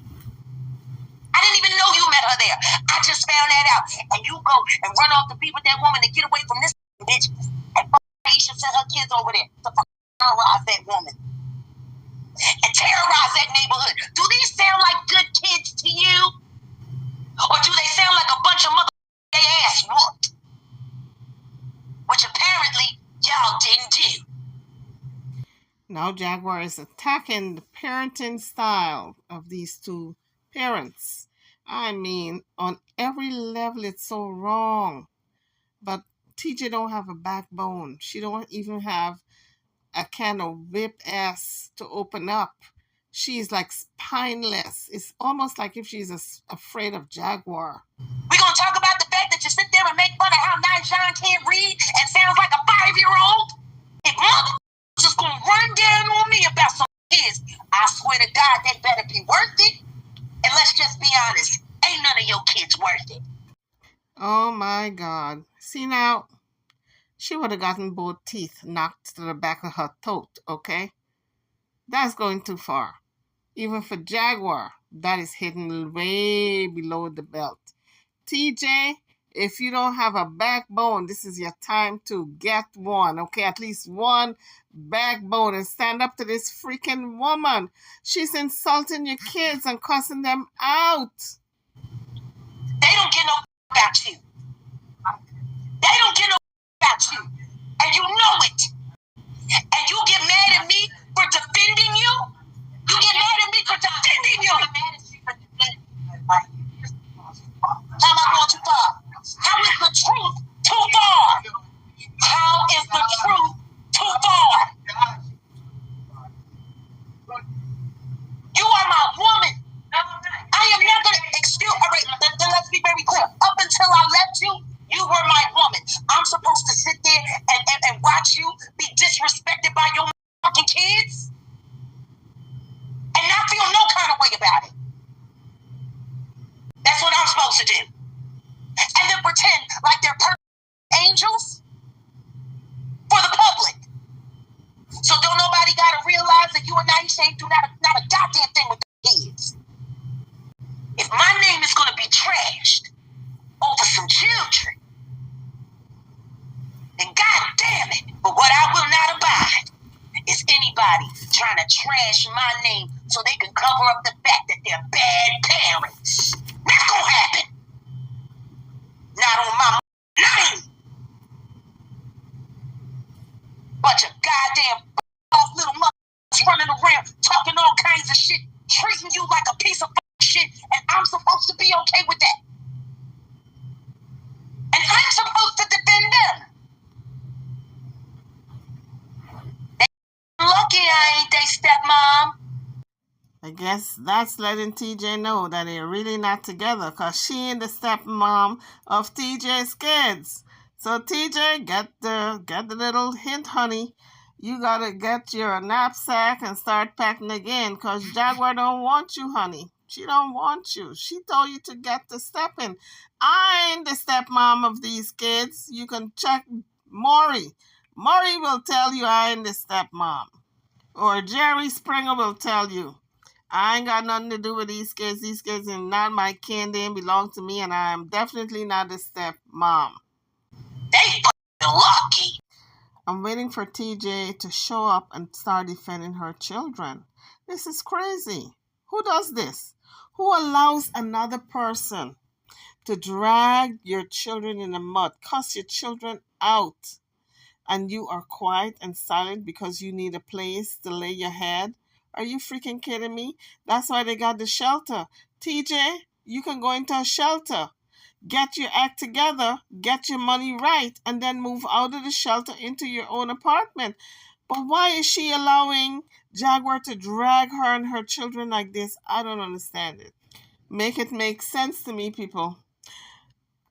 I didn't even know you met her there. I just found that out. And you go and run off to be with that woman and get away from this bitch. And Aisha sent her kids over there to terrorize that woman. And terrorize that neighborhood. Do these sound like good kids to you? Or do they sound like a bunch of they ass whooped? Which apparently y'all didn't do. Now Jaguar is attacking the parenting style of these 2 parents. I mean, on every level it's so wrong. But TJ don't have a backbone. She don't even have a can of whip ass to open up. She's like spineless. It's almost like if she's afraid of Jaguar. We're going to talk about the fact that you sit there and make fun of how nice John can't read and sounds like a 5-year-old? If mother just going to run down on me about some kids, I swear to God, that better be worth it. And let's just be honest, ain't none of your kids worth it. Oh my God. See now, she would have gotten both teeth knocked to the back of her throat, okay? That's going too far. Even for Jaguar, that is hidden way below the belt. TJ, if you don't have a backbone, this is your time to get one, okay? At least one backbone and stand up to this freaking woman. She's insulting your kids and cussing them out. They don't get no about you. They don't get no about you. And you know it. And you get mad at me for defending you? You get mad at me for defending you? How am I going too far? How is the truth too far? How is the truth too far? You are my woman. I am never, all right, then let's be very clear. Up until I left you, you were my woman. I'm supposed to sit there and watch you be disrespected by your fucking kids and not feel no kind of way about it. That's what I'm supposed to do. And then pretend like they're perfect angels for the public. So don't nobody gotta realize that you and Naisha ain't do not a goddamn thing with the kids. If my name is gonna be trashed over some children, then goddamn it. But what I will not abide is anybody trying to trash my name so they can cover up the fact that they're bad parents. Not gonna happen. Not on my name. Bunch of goddamn off little motherfuckers running around talking all kinds of shit, treating you like a piece of shit, and I'm supposed to be okay with that. And I'm supposed to defend them. They lucky I ain't they stepmom. I guess that's letting TJ know that they're really not together because she ain't the stepmom of TJ's kids. So TJ, get the little hint, honey. You gotta get your knapsack and start packing again because Jaguar don't want you, honey. She don't want you. She told you to get the stepping. I ain't the stepmom of these kids. You can check Maury. Maury will tell you I ain't the stepmom. Or Jerry Springer will tell you. I ain't got nothing to do with these kids. These kids are not my kin. They belong to me, and I'm definitely not the stepmom. They lucky. I'm waiting for TJ to show up and start defending her children. This is crazy. Who does this? Who allows another person to drag your children in the mud, cuss your children out, and you are quiet and silent because you need a place to lay your head? Are you freaking kidding me? That's why they got the shelter. TJ, you can go into a shelter, get your act together, get your money right, and then move out of the shelter into your own apartment. But why is she allowing Jaguar to drag her and her children like this? I don't understand it. Make it make sense to me, people.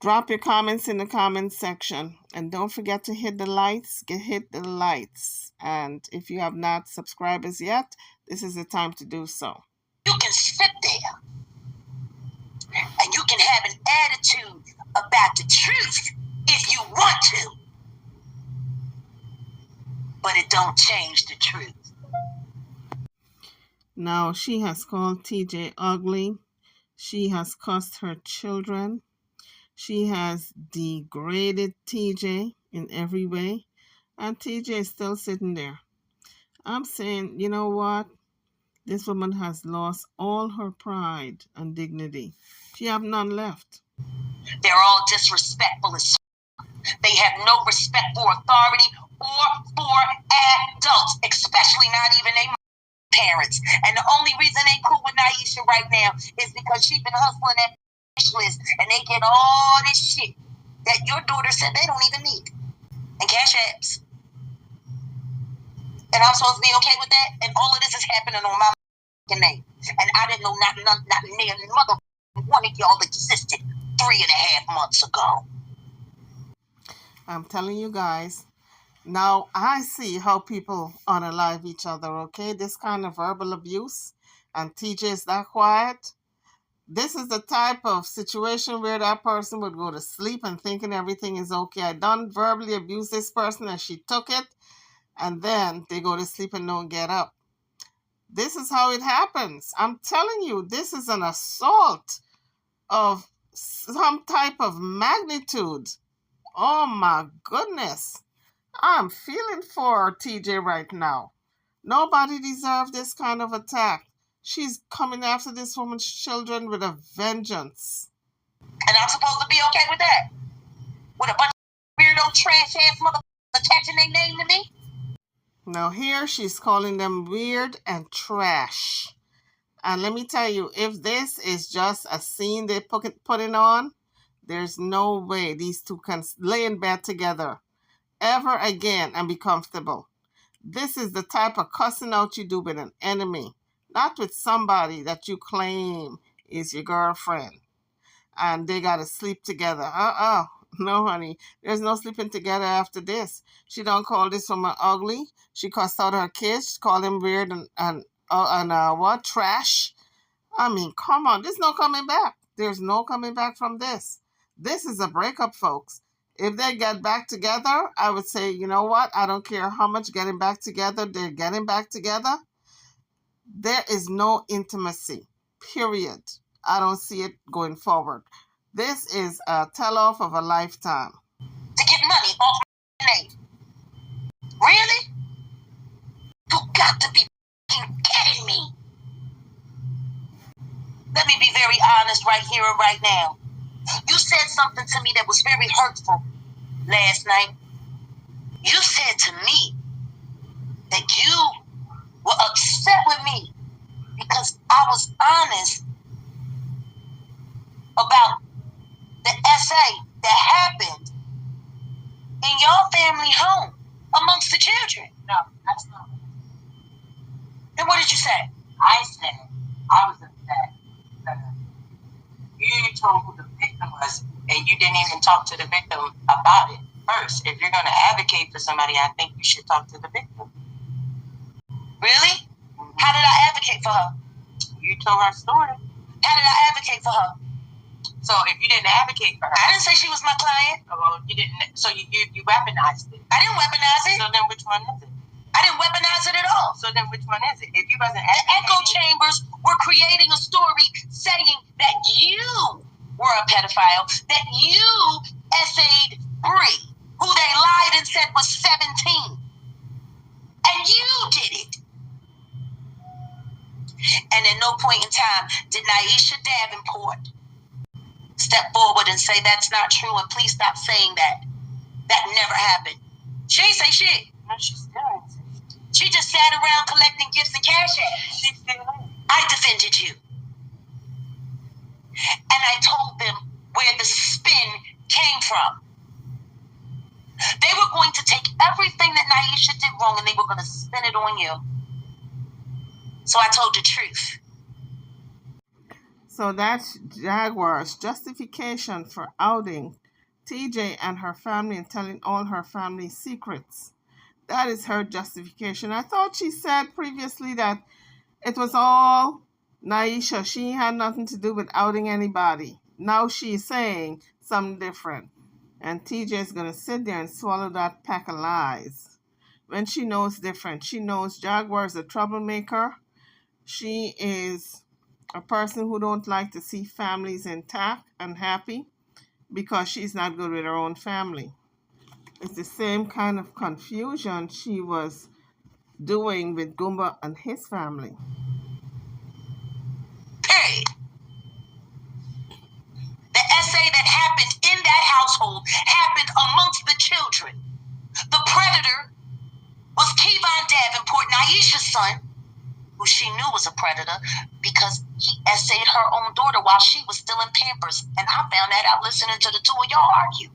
Drop your comments in the comments section. And don't forget to hit the lights. Hit the lights. And if you have not subscribed as yet, this is the time to do so. You can sit there and you can have an attitude about the truth if you want to. But it don't change the truth. Now, she has called TJ ugly. She has cussed her children. She has degraded TJ in every way. And TJ is still sitting there. I'm saying, you know what? This woman has lost all her pride and dignity. She have none left. They're all disrespectful as they have no respect for authority or for adults, especially not even their parents. And the only reason they cool with Naisha right now is because she's been hustling that list and they get all this shit that your daughter said they don't even need. And cash apps. And I'm supposed to be okay with that? And all of this is happening on my name. And I didn't know not near mother one of y'all existed 3.5 months ago. I'm telling you guys, now I see how people unalive each other, okay? This kind of verbal abuse, and TJ is that quiet. This is the type of situation where that person would go to sleep and thinking everything is okay. I done verbally abuse this person and she took it, and then they go to sleep and don't get up. This is how it happens. I'm telling you, this is an assault of some type of magnitude. Oh my goodness. I'm feeling for TJ right now. Nobody deserves this kind of attack. She's coming after this woman's children with a vengeance. And I'm supposed to be okay with that? With a bunch of weirdo trash ass motherfuckers attaching their name to me? Now here she's calling them weird and trash. And let me tell you, if this is just a scene they're putting on, there's no way these two can lay in bed together ever again and be comfortable. This is the type of cussing out you do with an enemy, not with somebody that you claim is your girlfriend. And they got to sleep together. No, honey. There's no sleeping together after this. She don't call this woman ugly. She cussed out her kids, called them weird and what? Trash. I mean, come on. There's no coming back. There's no coming back from this. This is a breakup, folks. If they get back together, I would say, you know what? I don't care how much getting back together. They're getting back together. There is no intimacy, period. I don't see it going forward. This is a tell-off of a lifetime. To get money off my name. Really? You got to be kidding me. Let me be very honest right here and right now. You said something to me that was very hurtful last night. You said to me that you were upset with me because I was honest about the essay that happened in your family home amongst the children. No, that's not. Then what did you say? I said I was upset. You didn't tell who the victim was, and you didn't even talk to the victim about it first. If you're going to advocate for somebody, I think you should talk to the victim. Really? Mm-hmm. How did I advocate for her? You told her story. How did I advocate for her? So if you didn't advocate for her, I didn't say she was my client. Well, you didn't. So you weaponized it. I didn't weaponize it. So then which one is it? I didn't weaponize it at all. So then which one is it? If you wasn't the echo chambers were creating a story saying that you were a pedophile, that you essayed Bree, who they lied and said was 17. And you did it. And at no point in time did Naisha Davenport step forward and say that's not true and please stop saying that. That never happened. She ain't say shit. No, she still ain't say shit. She just sat around collecting gifts and cash apps. She still ain't. I defended you. And I told them where the spin came from. They were going to take everything that Naisha did wrong and they were going to spin it on you. So I told the truth. So that's Jaguar's justification for outing TJ and her family and telling all her family's secrets. That is her justification. I thought she said previously that it was all Naisha. She had nothing to do with outing anybody. Now she's saying something different. And TJ is going to sit there and swallow that pack of lies. When she knows different. She knows Jaguar is a troublemaker. She is a person who don't like to see families intact and happy because she's not good with her own family. It's the same kind of confusion she was doing with Goomba and his family. Period. The essay that happened in that household happened amongst the children. The predator was Kevon Davenport, Naisha's son, who she knew was a predator because he essayed her own daughter while she was still in Pampers. And I found that out listening to the two of y'all argue.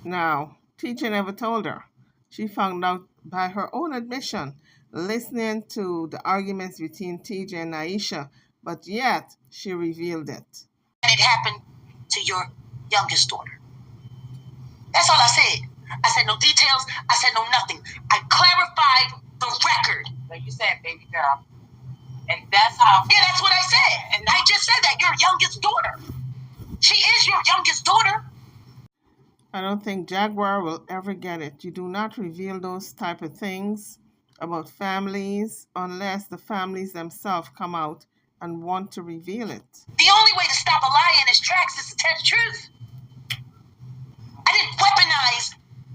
Now, TJ never told her. She found out by her own admission, listening to the arguments between TJ and Naisha, but yet she revealed it. And it happened to your youngest daughter. That's all I said. I said no details. I said no nothing. I clarified the record. Like you said, baby girl. And that's how... Yeah, that's what I said. And I just said that. Your youngest daughter. She is your youngest daughter. I don't think Jaguar will ever get it. You do not reveal those type of things about families unless the families themselves come out and want to reveal it. The only way to stop a lie in its tracks is to tell the truth. I didn't weaponize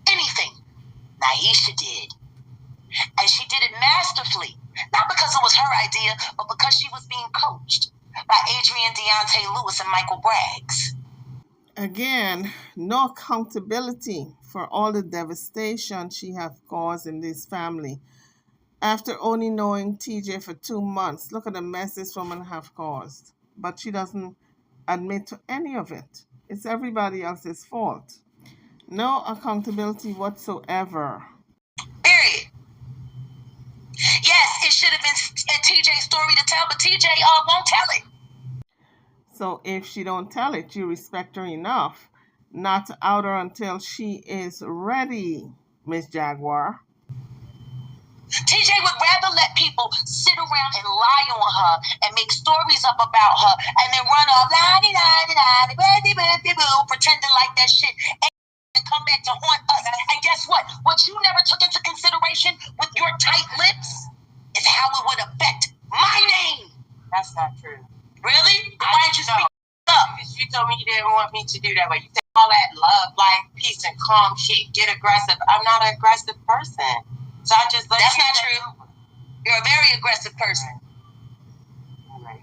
anything. Naisha did. And she did it masterfully. Not because it was her idea, but because she was being coached by Adrian Deontay Lewis and Michael Braggs. Again, no accountability for all the devastation she have caused in this family. After only knowing TJ for 2 months, look at the mess this woman have caused. But she doesn't admit to any of it. It's everybody else's fault. No accountability whatsoever. Period. Yes, it should have been TJ's story to tell, but TJ won't tell it. So if she don't tell it, you respect her enough not to out her until she is ready, Miss Jaguar. TJ would rather let people sit around and lie on her and make stories up about her and then run off pretending like that shit and come back to haunt us. And guess what? What you never took into consideration with your tight lips is how it would affect my name. That's not true. Really? Why didn't you speak up? Because you told me you didn't want me to do that, but you said all that love, life, peace, and calm shit, get aggressive. I'm not an aggressive person. So I just let That's not true. You're a very aggressive person. All right.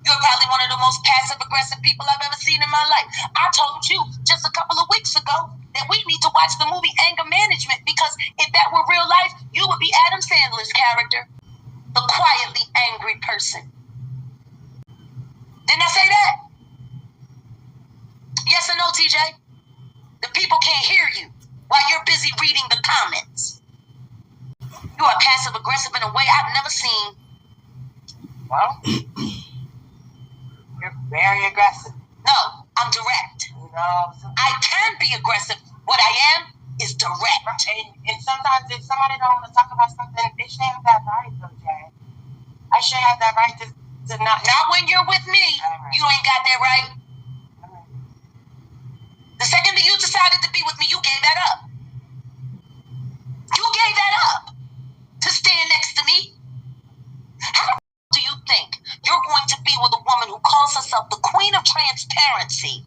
You're probably one of the most passive-aggressive people I've ever seen in my life. I told you just a couple of weeks ago that we need to watch the movie Anger Management because if that were real life, you would be Adam Sandler's character, the quietly angry person. Didn't I say that? Yes or no, TJ? The people can't hear you while you're busy reading the comments. You are passive-aggressive in a way I've never seen. Well, you're very aggressive. No, I'm direct. No. I can be aggressive. What I am is direct. And sometimes if somebody don't want to talk about something, they should have that right, though, Jay. I should have that right to not when you're with me. Right. You ain't got that right. Right. The second that you decided to be with me, you gave that up. You gave that up to stand next to me. How do you think you're going to be with a woman who calls herself the queen of transparency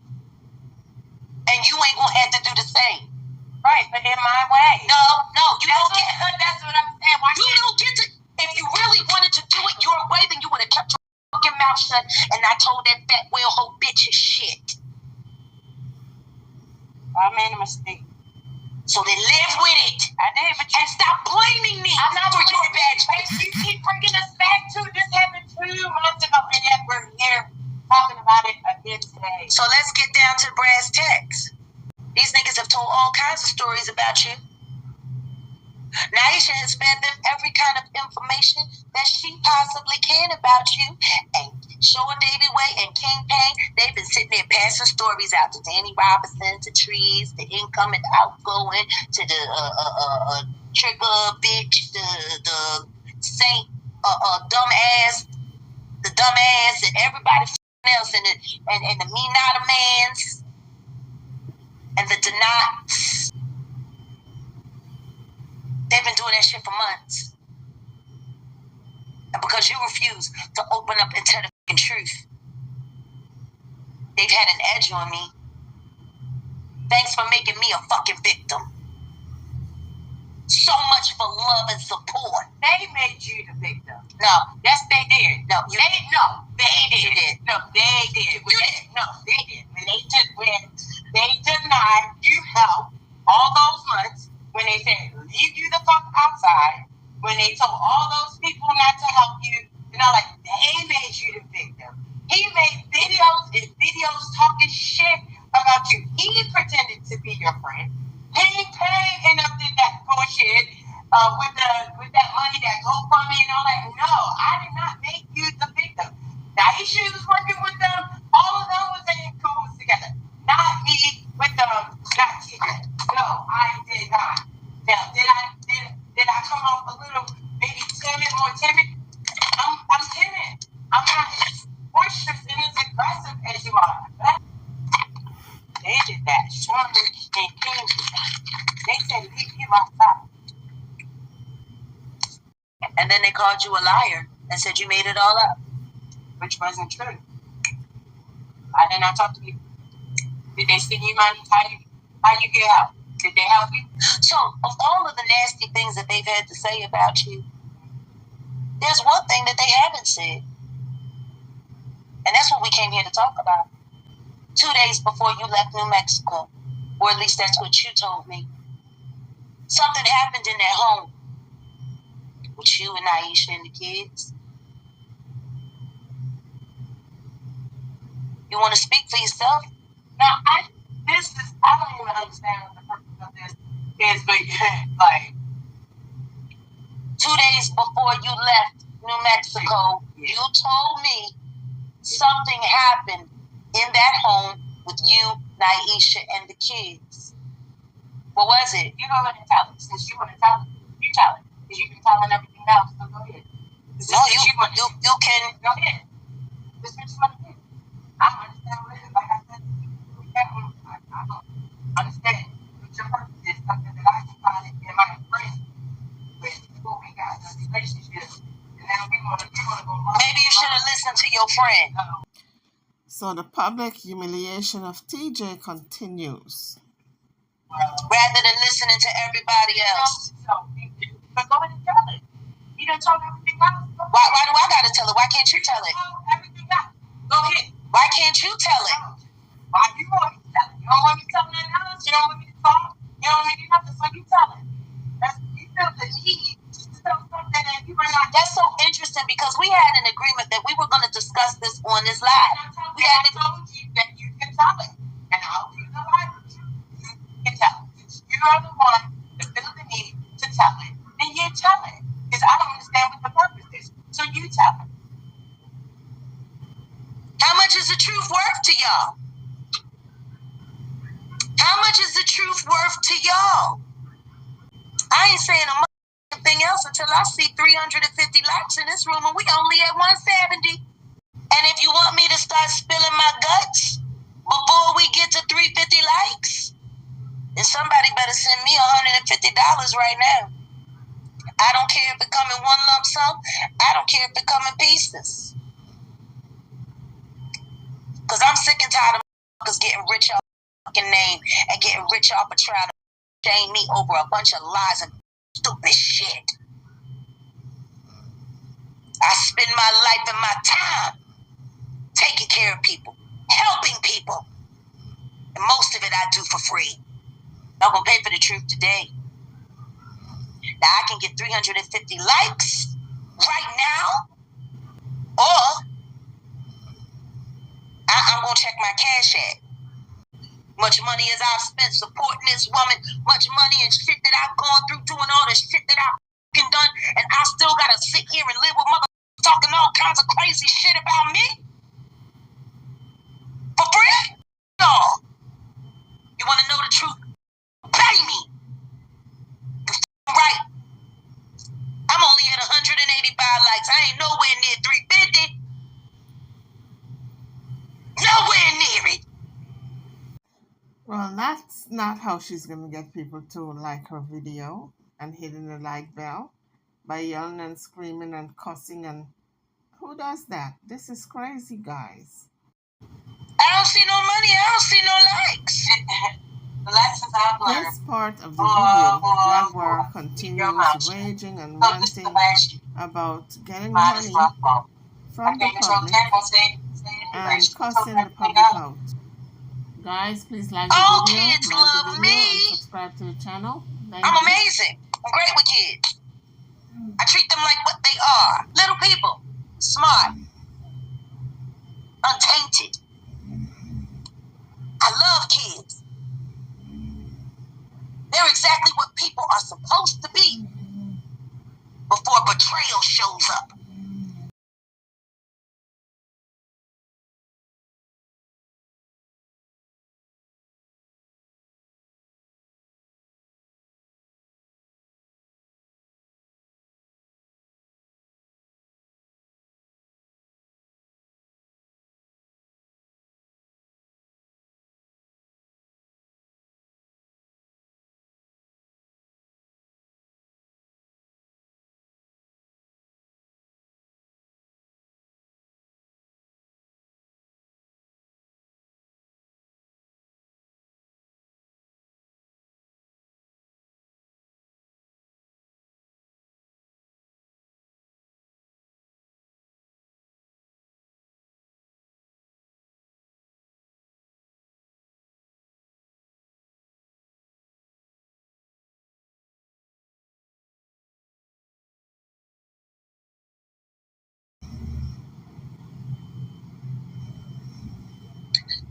and you ain't going to have to do the same? Right, but in my way. No, you don't get. That's what I'm saying. You don't get to. If you really wanted to do it your way, then you would have kept your fucking mouth shut and not told that fat whale hoe bitch shit. I made a mistake. So then live with it. I did, but and stop blaming me. I'm not for your bad choice. You keep bringing us back to this happened 2 months ago, and yet we're here talking about it again today. So let's get down to brass tacks. These niggas have told all kinds of stories about you. Naisha has fed them every kind of information that she possibly can about you. And Showa Davy Way and King Pang, they've been sitting there passing stories out to Danny Robinson, to Trees, the incoming, outgoing, to the trigger bitch, the saint, dumbass, the dumbass, and everybody else, and the me not a mans, and the denots. They've been doing that shit for months. And because you refuse to open up and tell the fucking truth, they've had an edge on me. Thanks for making me a fucking victim. So much for love and support. They made you the victim. No. Yes, they did. No, they did. You did. No, they did. You did. No, they did. When they denied you help all those months, when they said, leave you the fuck outside, when they told all those people not to help you, like, they made you the victim. He made videos talking shit about you. He pretended to be your friend. He paid and did that bullshit with that money, that GoFundMe and all that. No, I did not make you the victim. Naisha was working with them. All of them was in cahoots together. Not me with them. Not TJ. No, I did not. Now, did I come off a little maybe more timid? I'm timid. I'm not as boisterous and as aggressive as you are. They did that. Sean and King did that. They said leave you outside. And then they called you a liar and said you made it all up, which wasn't true. I did not talk to you. Did they send you money? How you get help? Did they help you? So, of all of the nasty things that they've had to say about you, there's one thing that they haven't said. And that's what we came here to talk about. 2 days before you left New Mexico, or at least that's what you told me, something happened in that home with you and Naisha and the kids. You want to speak for yourself? Now, I don't even understand what the purpose of this is, but like 2 days before you left New Mexico, you told me something happened in that home with you, Naisha, and the kids. What was it? You go ahead and tell it. Since you want to tell it, you tell it. Because you've been telling everything else, so go ahead. No, you can. Go ahead. This is what you want to do. I don't understand what it is. Like I said, I don't understand what your purpose is. Something that I can find in my brain with what we got in a relationship. And then we want to go. Maybe you should have listened to your friend. So the public humiliation of TJ continues. Rather than listening to everybody else. But go ahead and tell it. You done told everything else. Why do I gotta tell it? Why can't you tell it? Everything else. Go ahead. Why can't you tell it? Why you want me to tell it? You don't want me to tell nothing else? You don't want me to talk? You don't want me to do nothing, so you tell it. You feel the need to tell something that you were not. That's so interesting because we had an agreement that we were going to discuss this on this live. I told you that you can tell it. And I'll do the live with you. You can tell it. Since you are the one that feels the need to tell it, then you tell it. Because I don't understand what the purpose is. So you tell it. How much is the truth worth to y'all? How much is the truth worth to y'all? I ain't saying a thing else until I see 350 likes in this room, and we only at 170. And if you want me to start spilling my guts before we get to 350 likes, then somebody better send me $150 right now. I don't care if it come in one lump sum. I don't care if it come in pieces. Because I'm sick and tired of motherfuckers getting rich off a fucking name and getting rich off of trying to shame me over a bunch of lies and stupid shit. I spend my life and my time taking care of people, helping people. And most of it I do for free. I'm going to pay for the truth today. Now I can get 350 likes right now, or I'm going to check my cash app. Much money as I've spent supporting this woman, much money and shit that I've gone through, doing all the shit that I've done, and I still got to sit here and live with motherfuckers talking all kinds of crazy shit about me? For free? No. You want to know the truth? Pay me. You're right. I'm only at 185 likes. I ain't nowhere near 350. Nowhere near it. Well, that's not how she's going to get people to like her video and hitting the like bell by yelling and screaming and cussing. And who does that? This is crazy, guys. I don't see no money. I don't see no likes. The likes is out there. This part of the video, Jaguar continues raging and ranting about getting money from the public and cussing the public out. Guys, please like the video, like the video, and subscribe to the channel. I'm amazing. I'm great with kids. I treat them like what they are. Little people. Smart. Untainted. I love kids. They're exactly what people are supposed to be before betrayal shows up.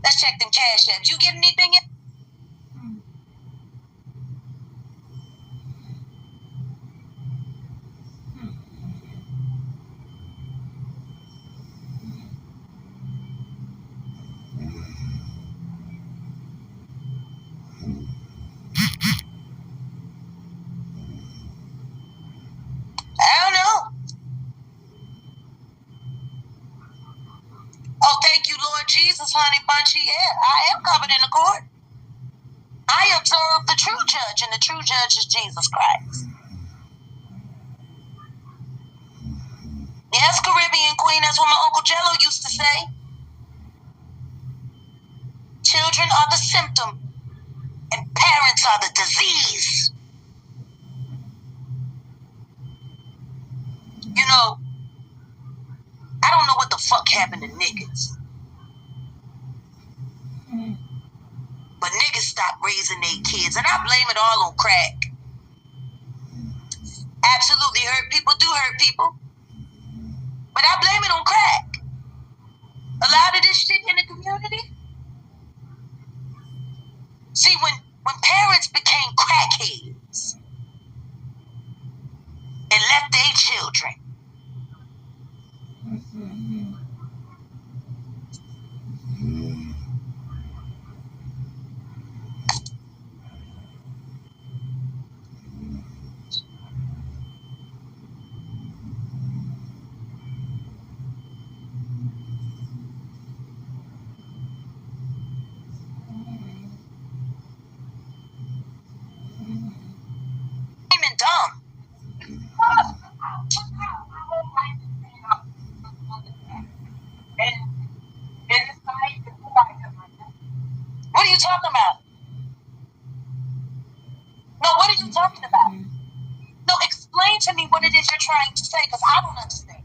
Let's check them cash apps. You get anything yet? I don't know. Oh, thank you, Lord Jesus, honey bunchy. Yeah, I am covered in the court. I observe the true judge, and the true judge is Jesus Christ. Yes, Caribbean Queen, that's what my Uncle Jello used to say. Children are the symptom, and parents are the disease. You know, I don't know what the fuck happened to niggas. But niggas stopped raising their kids, and I blame it all on crack. Absolutely, hurt people do hurt people. But I blame it on crack. A lot of this shit in the community. See, when parents became crackheads and left their children, I'm dumb. What are you talking about? No, what are you talking about? No, explain to me what it is you're trying to say, because I don't understand.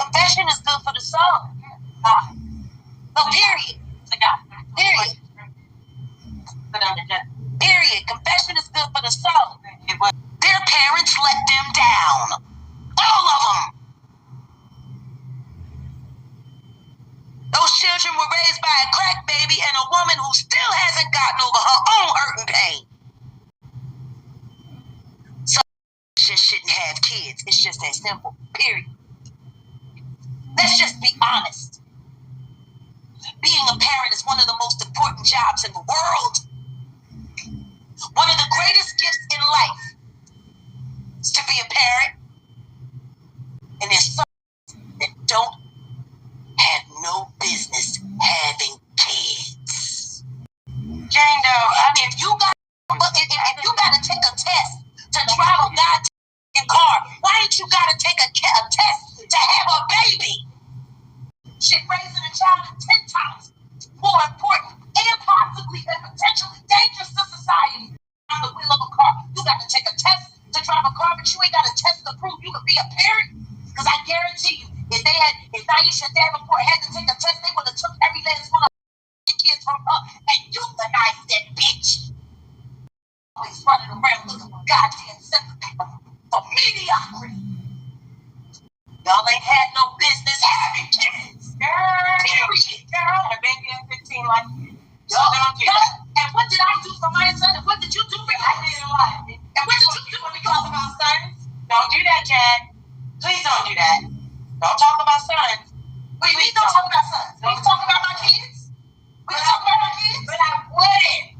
Confession is good for the soul. No, period. Period. Period. Confession is good for the soul. Their parents let them down. All of them. Those children were raised by a crack baby and a woman who still hasn't gotten over her own hurt and pain. So just shouldn't have kids. It's just that simple. Period. Let's just be honest. Being a parent is one of the most important jobs in the world. One of the greatest gifts in life is to be a parent. And there's some that don't have no business having kids. Jane Doe, if you got to take a test to drive a goddamn car, why ain't you got to take a test to have a baby? Shit, raising a child is 10 times more important and possibly and potentially dangerous to society on the wheel of a car. You got to take a test to drive a car, but you ain't got a test to prove you could be a parent. Because I guarantee you, if Naisha Davenport had to take a test, they would have took every last one of the kids from her and euthanized that bitch. Always running around looking for goddamn sympathy for mediocrity. Y'all ain't had no business having kids. Period. Girl, and a baby at 15 like you. Y'all don't do that. And what did I do for my son? And what did you do for yours? I did a lot. And what did you do for yours? About sons? Don't do that, Jag. Please don't do that. Don't talk about sons. What do you mean don't talk about sons? Don't talk about my kids? We talk about my kids? But I wouldn't.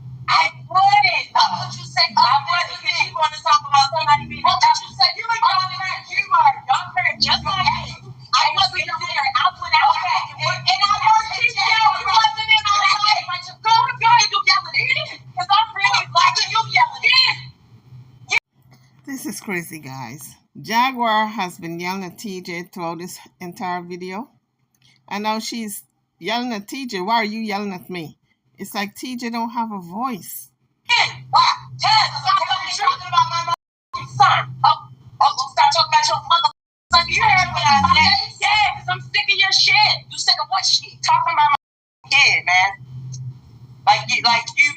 What would you say? I wouldn't. Because you want to talk about somebody being what would you say? You ain't y'all parents. You are y'all parents just like me. I wasn't there. I went out and I worked teach y'all. You wasn't in my life. Go to God and you yelling at me. Because I'm really liking you yelling at me. This is crazy, guys. Jaguar has been yelling at TJ throughout this entire video. And now she's yelling at TJ. Why are you yelling at me? It's like TJ don't have a voice. Why? Because I'm talking about my motherfucking son. Stop talking about your motherfucking son. You heard what I said? Yeah, because I'm sick of your shit. You sick of what shit? Talking about my kid, man. Like you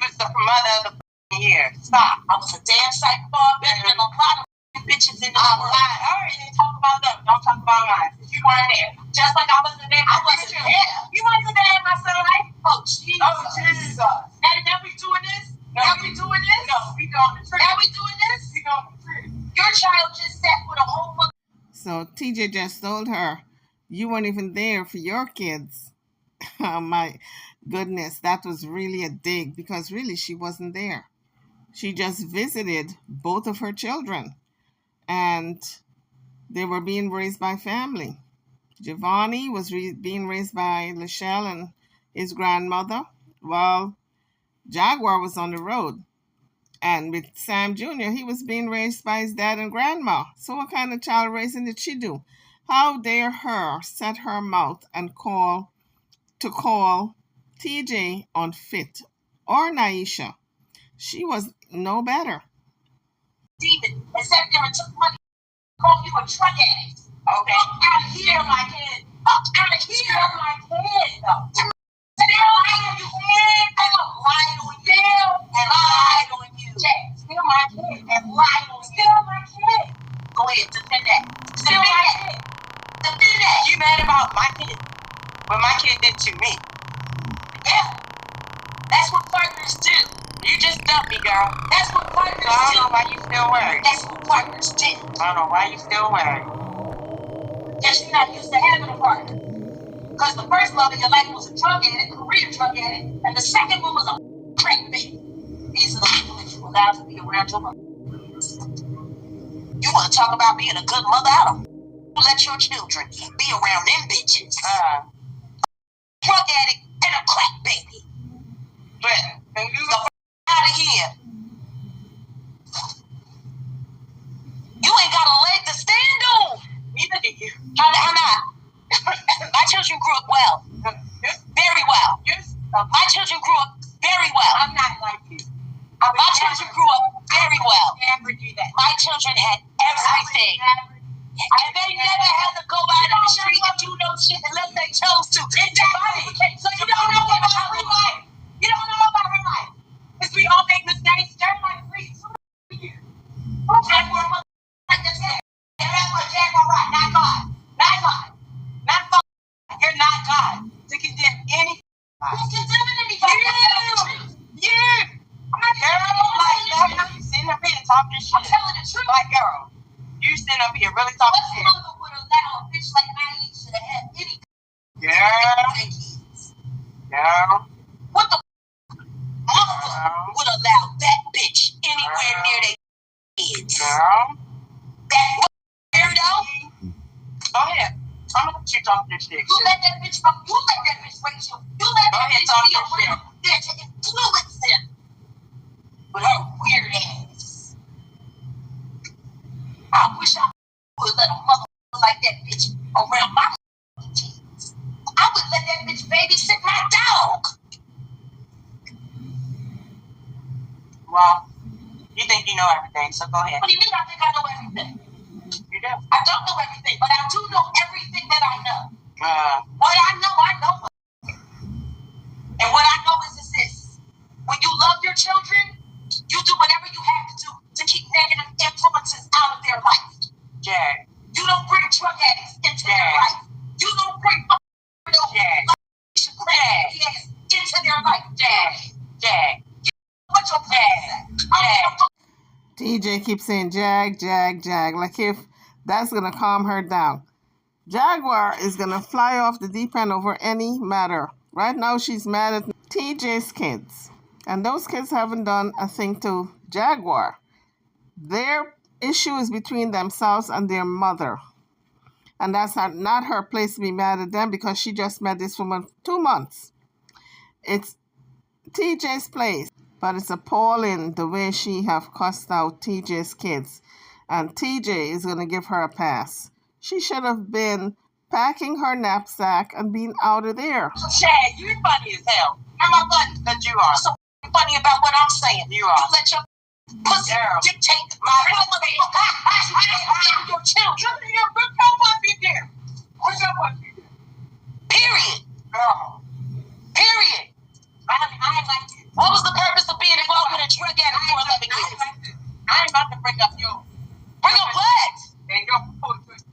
was the mother of the year. Stop. I was a damn sight far better than a lot of bitches in the world. I already talk about them. Don't talk about mine. You weren't there. Just like I wasn't there. I wasn't there. You wasn't there in my son's life. Oh, Jesus. Oh, Jesus. Now we doing this? No. Now we doing this? No, we doing the trick. Now we doing this? We doing the trick. Your child just sat with a whole mother. So TJ just told her, you weren't even there for your kids. Oh my goodness, that was really a dig because really she wasn't there. She just visited both of her children and they were being raised by family. Giovanni was being raised by Lachelle and his grandmother, while Jaguar was on the road. And with Sam Jr., he was being raised by his dad and grandma. So what kind of child raising did she do? How dare her set her mouth and call TJ unfit or Naisha? She was no better. Demon, and sat there and took money, called you a drug addict. Okay. Fuck out of here, my kid. Fuck out of here, my kid. Still lying on you. I don't lie on you. And lied on you. Still my kid. And lied on you. Still my kid. Go ahead, defend that. Still my kid. Defend that. You mad about my kid? What my kid did to me. Yeah. That's what partners do. You just dumped me, girl. That's what partners do. I don't know why you still worried. That's what partners do. I don't know why you still worried. Because you're not used to having a partner. Because the first love of your life was a drug addict, career drug addict, and the second one was a crack baby. These are the people that you allowed to be around your mother. You want to talk about being a good mother? I don't let your children be around them bitches. Drug addict and a crack baby. But you go out of here. You ain't got a leg to stand on. Neither do you. How not? My children grew up well. Very well. My children grew up very well. I'm not like you. My children grew up very well. Never do that. My children had everything. And they never had to go out in the street and do to. Exactly. So you don't know about her life. You don't know about her life. Because we all make mistakes. They're like free. Jaguar, like this. And that's what Jaguar right. Not God. Not God. Not God. You're not God to condemn any. Who's condemning anybody? You. Girl, like, you sitting up here talking shit. I'm telling the truth. Like, girl, you sitting up here really talking shit. What mother would allow a bitch like me to have any girl. What the mother would allow that bitch anywhere near their kids? Girl. That weirdo? Go ahead. I'm gonna let you talk this shit. You let that bitch raise you. You let that bitch be a real bitch and influence him with her weird ass. I wish I would let a mother like that bitch around my kids. I would let that bitch babysit my dog. Well, you think you know everything, so go ahead. What do you mean I think I know everything? You do. I don't know everything, but I do know everything that I know. What I know. And what I know is this. When you love your children, you do whatever you have to do to keep negative influences out of their life. Yeah. You don't bring drug addicts into their life. You don't bring into their life. Jag. What's your dad? TJ keeps saying Jag, Jag, Jag, like if that's going to calm her down. Jaguar is going to fly off the deep end over any matter. Right now she's mad at TJ's kids. And those kids haven't done a thing to Jaguar. Their issue is between themselves and their mother. And that's not her place to be mad at them because she just met this woman 2 months. It's TJ's place. But it's appalling the way she have cussed out TJ's kids. And TJ is going to give her a pass. She should have been packing her knapsack and being out of there. Chad, you're funny as hell. You're my buddy. That you are. So funny about what I'm saying. You are. You let your pussy dictate my your children. Put your puppy there. Put your puppy there. Period. Girl. Period. I ain't like this. What was the purpose of being involved with a drug addict for 11 years? I ain't about to bring up your. Bring up what? And your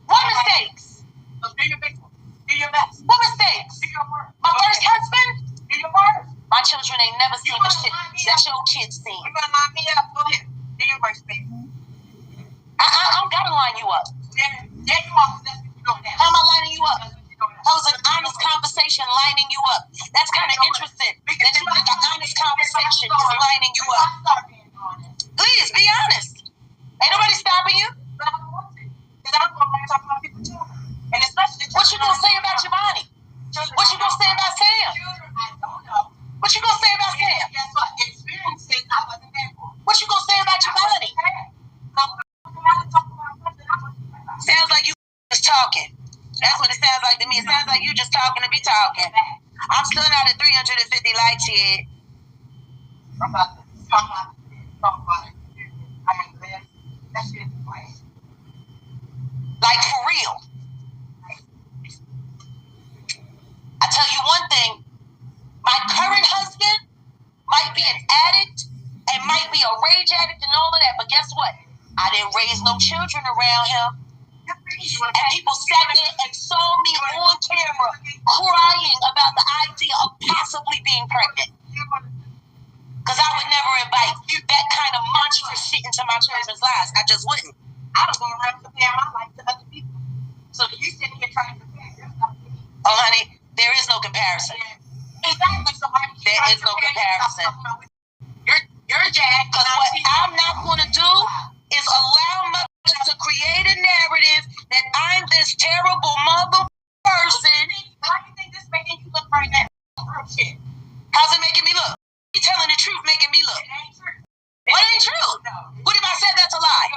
what mistakes? So do your big one. Do your best. What mistakes? Do your worst. My first husband? Do your worst. My children ain't never seen the shit that your kids seen. You gonna line me up? Go ahead. Do your worst, baby. I don't gotta line you up. Yeah, you are. That's what you're doing. How am I lining you up? That was an honest conversation lining you up. That's kind of interesting. That you like an honest conversation is lining you up. Please, be honest. Ain't nobody stopping you. What you gonna say about Giovanni? What you gonna say about Sam? What you gonna say about Sam? Guess what? Experiences I wasn't there for. What you gonna say about Giovanni? Sounds like you just talking. That's what it sounds like to me. It sounds like you just talking to be talking. I'm still not at 350 likes yet. I'm about to talk about it. I mean, that shit is like for real. I tell you one thing. My current husband might be an addict and might be a rage addict and all of that, but guess what? I didn't raise no children around him. And people sat there and saw me on camera crying about the idea of possibly being pregnant. Because I would never invite that kind of monstrous shit into my children's lives. I just wouldn't. I don't want to compare my life to other people. So you sitting here trying to compare yourself to me. Oh, honey, there is no comparison. Exactly. There is no comparison. You're Jag. Because what I'm not going to do is allow mothers to create a narrative that I'm this terrible mother person. How do you think this making you look right now? How's it making me look? You telling the truth making me look? It ain't true. What ain't true? What if I said that's a lie?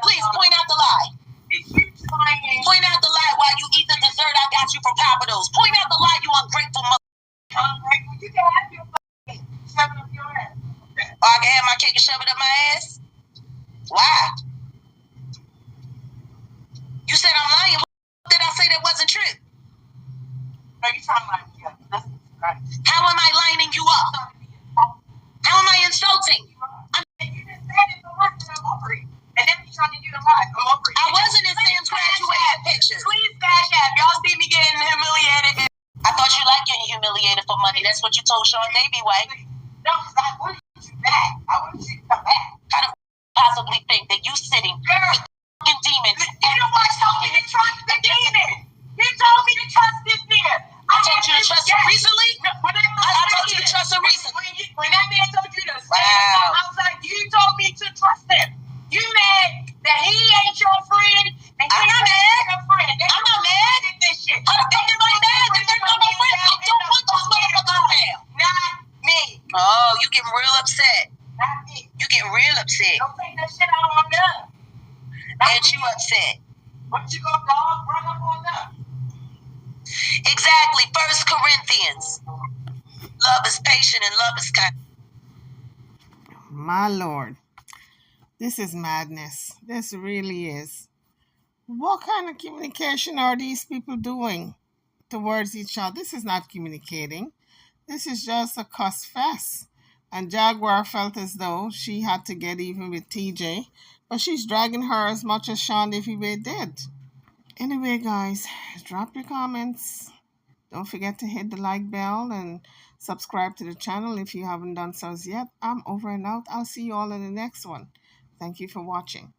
Please point out the lie. Point out the lie while you eat the dessert I got you from Papa Do's. Point out the lie, you ungrateful mother. You can have your cake, shove it up your ass. Or I can have my cake and shove it up my ass? Why? You said I'm lying. What did I say that wasn't true? No, you talking about yeah. How am I lining you up? How am I insulting? You just said it for once and I'm over it. And then you trying to do the right. I'm over it. I wasn't in Sam's graduation picture. Please cash app. Y'all see me getting humiliated. I thought you liked getting humiliated for money. That's what you told Sean Davy, White. No, because I wanted you back. I wanted you to come back. How do you possibly think that you sitting with the demon? You know what? Told me to trust the demon. You told me to trust this nigga. I told you to trust him recently? No, I told you to trust him recently. When that man told you to stand outside, you told me to trust him. You mad that he ain't your friend? And I'm not mad. Your friend. I'm not mad at this shit. I don't think anybody mad that they're not my friend. I don't want those motherfuckers around. Not me. Oh, you getting real upset. Not me. You getting real upset. Don't take that shit out on them. And you upset. What you gonna dog run up on them? Exactly. 1 Corinthians. Love is patient and love is kind. My Lord, this is madness. This really is. What kind of communication are these people doing towards each other? This is not communicating. This is just a cuss fest. And Jaguar felt as though she had to get even with TJ, but she's dragging her as much as Sean Davy did. Anyway, guys, drop your comments. Don't forget to hit the like bell and subscribe to the channel if you haven't done so yet. I'm over and out. I'll see you all in the next one. Thank you for watching.